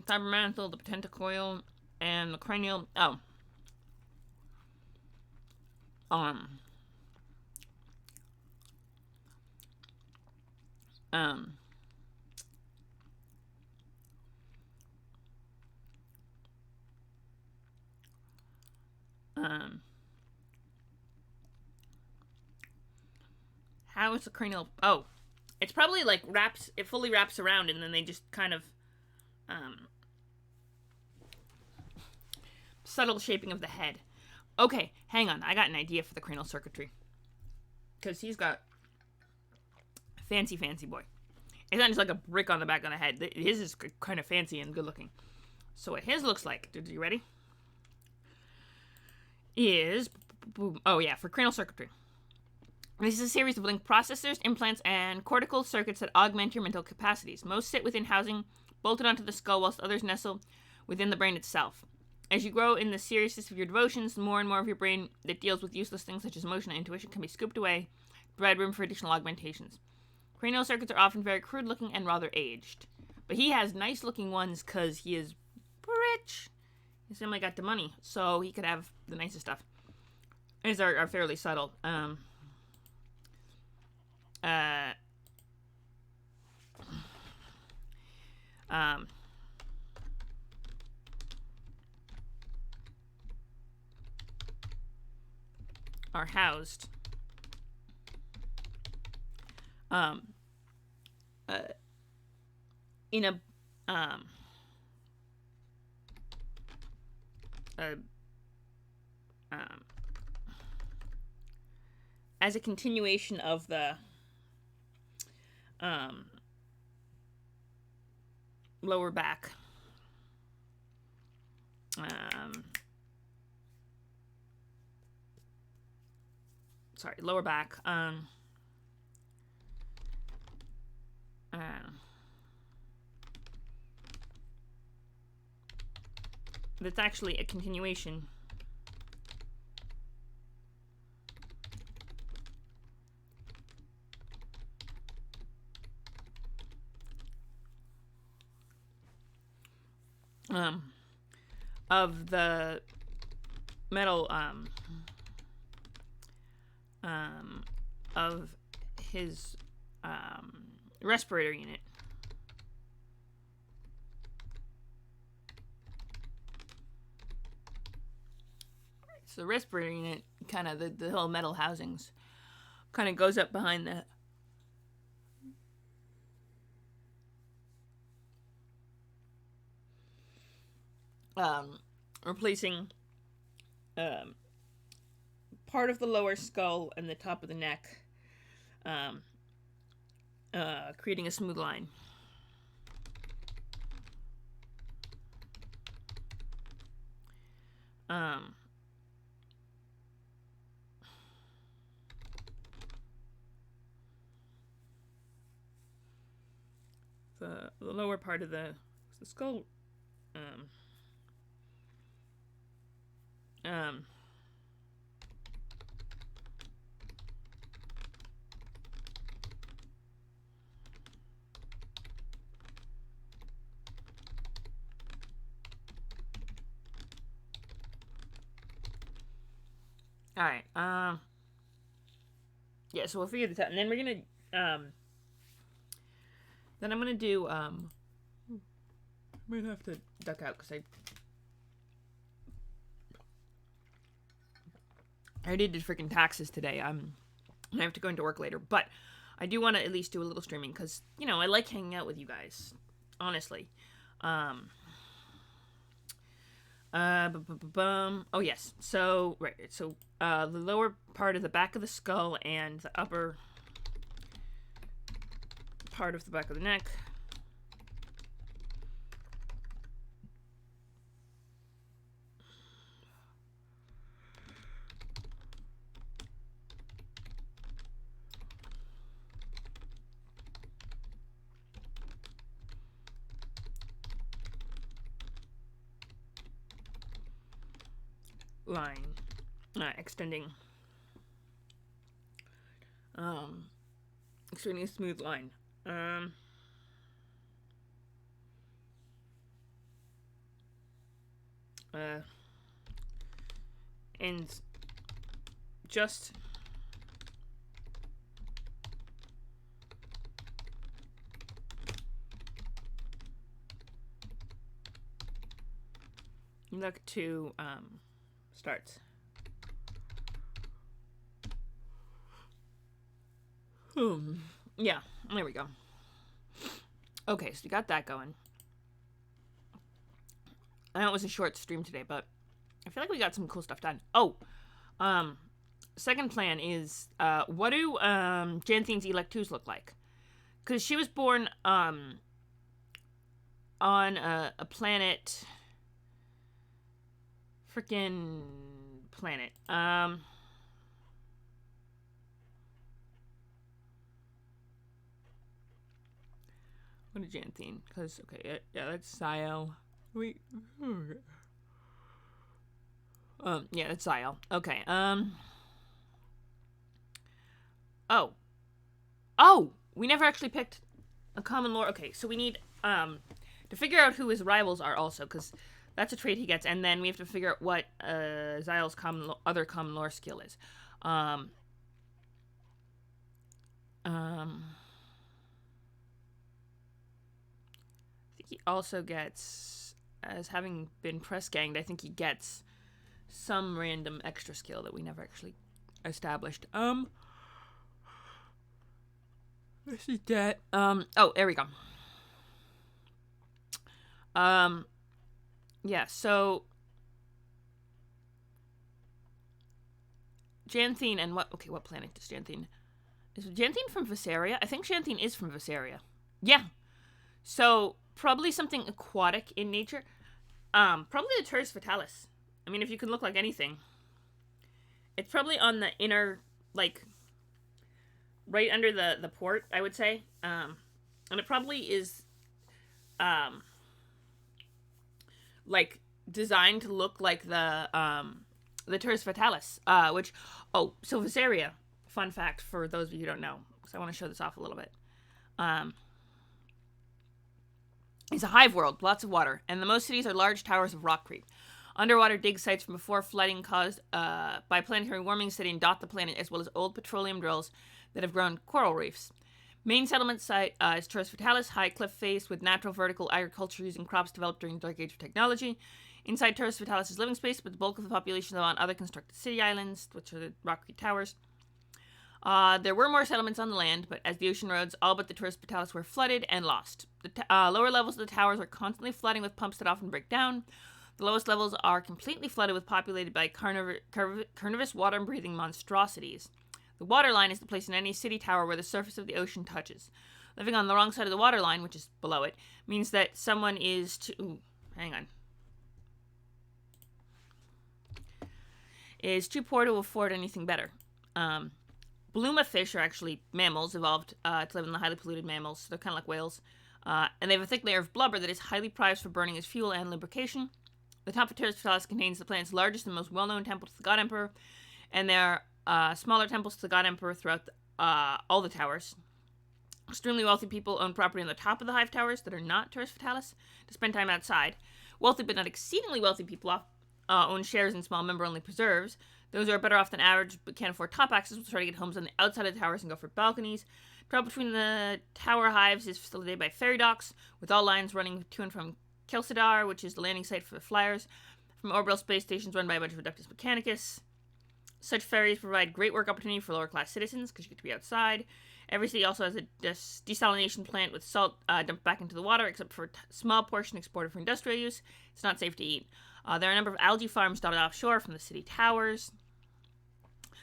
Cybermantle, the pentacoil, and the cranial. Oh. How is the cranial? Oh, it's probably like wraps. It fully wraps around, and then they just kind of subtle shaping of the head. Okay, hang on. I got an idea for the cranial circuitry. Because he's got fancy boy. It's not just like a brick on the back of the head. His is kind of fancy and good looking. So what his looks like, are you ready? Is, oh yeah, for cranial circuitry. This is a series of linked processors, implants, and cortical circuits that augment your mental capacities. Most sit within housing bolted onto the skull, whilst others nestle within the brain itself. As you grow in the seriousness of your devotions, more and more of your brain that deals with useless things such as emotion and intuition can be scooped away to provide room for additional augmentations. Cranial circuits are often very crude looking and rather aged. But he has nice looking ones because he is rich. He's only got the money, so he could have the nicest stuff. These are fairly subtle. Are housed in a as a continuation of the lower back. Sorry, lower back. That's actually a continuation of the metal of his respirator unit. So the respirator unit, kind of the whole metal housings, kind of goes up behind the replacing part of the lower skull and the top of the neck, creating a smooth line. the lower part of the skull. All right. Yeah. So we'll figure this out, and then we're gonna then I'm gonna do I'm gonna have to duck out because I already did freaking taxes today. I have to go into work later, but I do want to at least do a little streaming because, you know, I like hanging out with you guys, honestly. Oh yes. So right. So the lower part of the back of the skull and the upper part of the back of the neck. Line. Extending. Extremely smooth line. And just look to starts. Yeah, there we go. Okay, so we got that going. I know it was a short stream today, but I feel like we got some cool stuff done. Oh, second plan is, what do, Janthine's Electus look like? Because she was born, on a planet, freaking planet, what is Janthine? Because, okay, yeah, that's Ziel. Wait. Yeah, that's Ziel. Okay, Oh! We never actually picked a common lore. Okay, so we need, to figure out who his rivals are also, because that's a trait he gets, and then we have to figure out what, Ziel's other common lore skill is. I think he also gets, as having been press ganged, I think he gets some random extra skill that we never actually established. This is that. Oh, there we go. Yeah, so Janthine and what planet is Janthine? Is Janthine from Visceria? I think Janthine is from Visceria. Yeah. So, probably something aquatic in nature. Probably the Terris Fatalis. I mean, if you can look like anything. It's probably on the inner, like, right under the port, I would say. And it probably is, like, designed to look like the Terris Fatalis, which, so Visceria, fun fact for those of you who don't know, because I want to show this off a little bit. It's a hive world, lots of water, and the most cities are large towers of rockcrete. Underwater dig sites from before flooding caused by planetary warming sitting dot the planet, as well as old petroleum drills that have grown coral reefs. Main settlement site is Terris Fatalis, high cliff face with natural vertical agriculture using crops developed during the Dark Age of technology. Inside Terris Fatalis is living space, but the bulk of the population live on other constructed city islands, which are the rockcrete towers. There were more settlements on the land, but as the ocean rose, all but the Terris Fatalis were flooded and lost. The lower levels of the towers are constantly flooding with pumps that often break down. The lowest levels are completely flooded with populated by carnivorous water-breathing monstrosities. The waterline is the place in any city tower where the surface of the ocean touches. Living on the wrong side of the waterline, which is below it, means that someone is too poor to afford anything better. Bluma fish are actually mammals, evolved to live in the highly polluted mammals. So they're kind of like whales. And they have a thick layer of blubber that is highly prized for burning as fuel and lubrication. The top of Terrace Fatalis contains the planet's largest and most well-known temple to the God Emperor, and there are smaller temples to the God Emperor throughout all the towers. Extremely wealthy people own property on the top of the hive towers that are not Terrace Fatalis to spend time outside. Wealthy but not exceedingly wealthy people own shares in small member-only preserves. Those who are better off than average but can't afford top access will try to get homes on the outside of the towers and go for balconies. Travel between the tower hives is facilitated by ferry docks, with all lines running to and from Kelsadar, which is the landing site for the flyers, from orbital space stations run by a bunch of Reductus Mechanicus. Such ferries provide great work opportunity for lower-class citizens, because you get to be outside. Every city also has a desalination plant with salt dumped back into the water, except for a small portion exported for industrial use. It's not safe to eat. There are a number of algae farms dotted offshore from the city towers.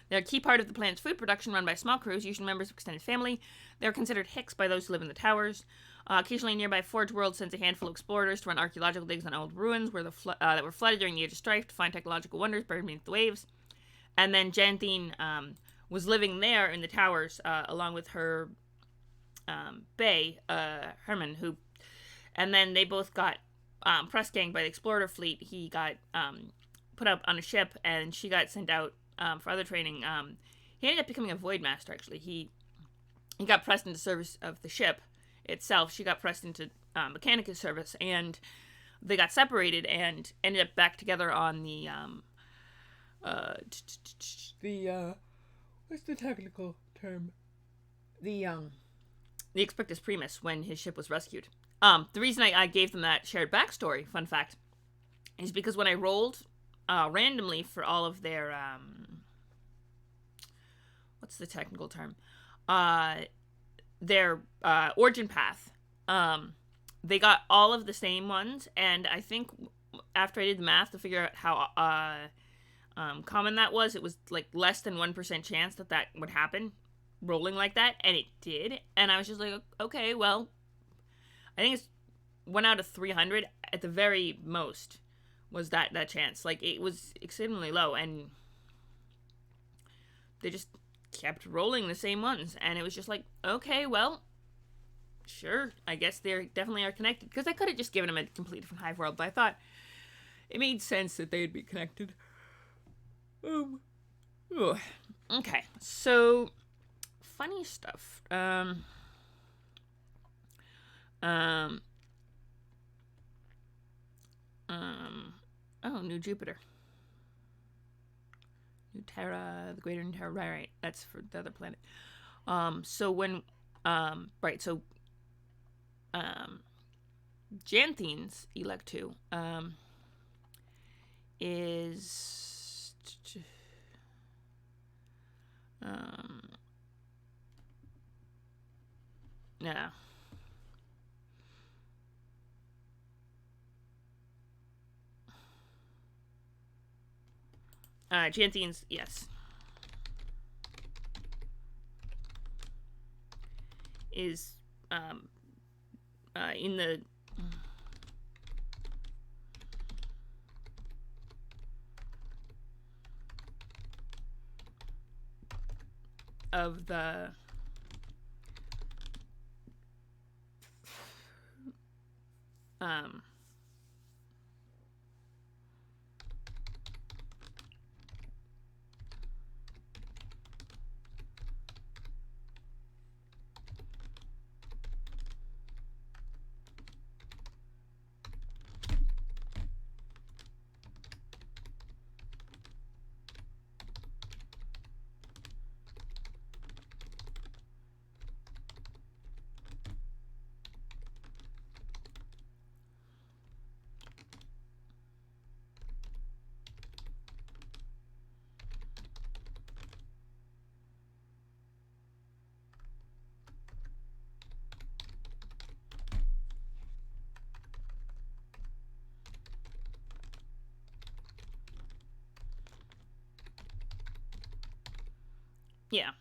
They're a key part of the planet's food production, run by small crews, usually members of extended family. They're considered hicks by those who live in the towers. Occasionally, nearby Forge World sends a handful of explorers to run archaeological digs on old ruins where that were flooded during the Age of Strife to find technological wonders buried beneath the waves. And then Janthine was living there in the towers along with her bae, Herman, who... And then they both got press ganged by the explorer fleet. He got put up on a ship, and she got sent out for other training. He ended up becoming a Void Master, actually. He got pressed into service of the ship itself. She got pressed into Mechanicus service, and they got separated and ended up back together on the what's the technical term? The Expectus Primus, when his ship was rescued. The reason I gave them that shared backstory, fun fact, is because when I rolled randomly for all of their what's the technical term? Their origin path. They got all of the same ones, and I think after I did the math to figure out how common that was, it was like less than 1% chance that would happen rolling like that, and it did. And I was just like, okay, well, I think it's 1 out of 300 at the very most was that chance. Like, it was extremely low, and they just kept rolling the same ones, and it was just like, okay, well, sure, I guess they definitely are connected, because I could have just given them a completely different hive world, but I thought it made sense that they'd be connected. Okay, so funny stuff. New Jupiter. New Terra, the Greater New Terra, right, that's for the other planet. So when, Janthine's Elect 2, is, yeah. Janthine's, yes, is in the of the yeah.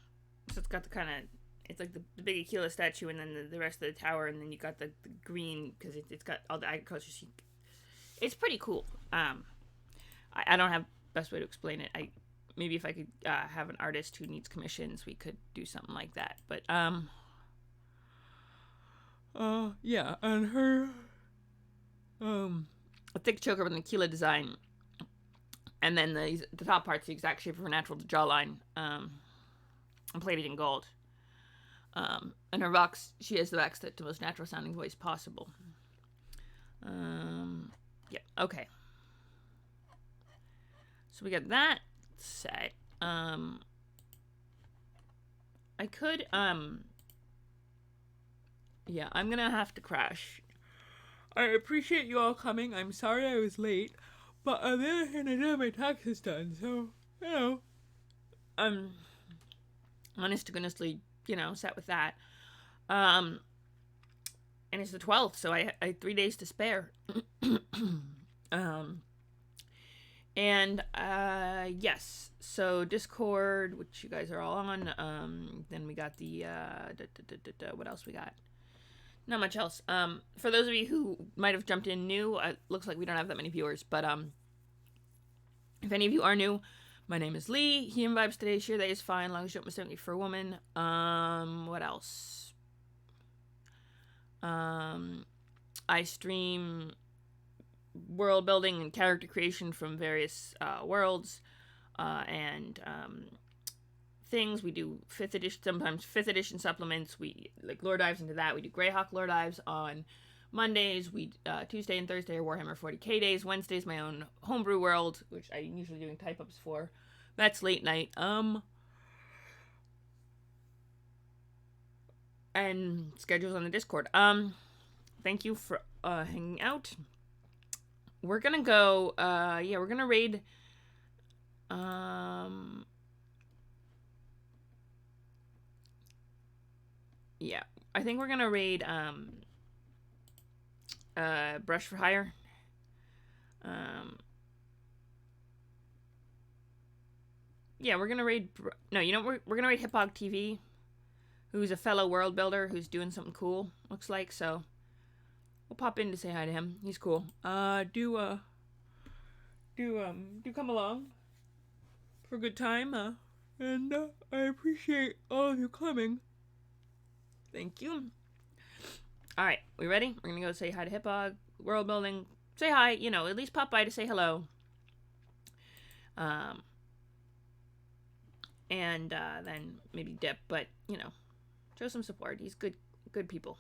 So it's got the kind of, it's like the big Aquila statue, and then the rest of the tower, and then you got the green, because it's got all the agriculture. It's pretty cool. I don't have best way to explain it. Maybe if I could have an artist who needs commissions, we could do something like that. But Yeah, and her, a thick choker with an Aquila design, and then the top part's the exact shape of her natural jawline, and plated in gold. And her vox, she has the vox that the most natural sounding voice possible. Yeah, okay. So we got that set. I could, yeah, I'm gonna have to crash. I appreciate you all coming. I'm sorry I was late. But on the other hand, I did have my taxes done, so, you know, I'm honest to goodnessly, set with that. And it's the 12th, so I had 3 days to spare. And yes, so Discord, which you guys are all on. Then we got the what else we got? Not much else. For those of you who might have jumped in new, it looks like we don't have that many viewers, but if any of you are new, my name is Lee. Human Vibes today. Share that is fine, long as you don't mistake me for a woman. What else? I stream world building and character creation from various worlds and things. We do 5th edition, sometimes 5th edition supplements. We like lore dives into that. We do Greyhawk lore dives on Mondays. We Tuesday and Thursday are Warhammer 40k days. Wednesday's my own homebrew world, which I'm usually doing type ups for. That's late night. And schedules on the Discord. Thank you for hanging out. We're gonna go. Yeah, we're gonna raid. Yeah, I think we're gonna raid. Brush for Hire. Yeah, we're gonna raid. No, we're gonna raid Hiphog TV, who's a fellow world builder who's doing something cool. Looks like so. We'll pop in to say hi to him. He's cool. Do come along for a good time. And I appreciate all of you coming. Thank you. All right, we ready? We're gonna go say hi to Hiphog, world building. Say hi. At least pop by to say hello. And then maybe dip, but show some support. He's good people.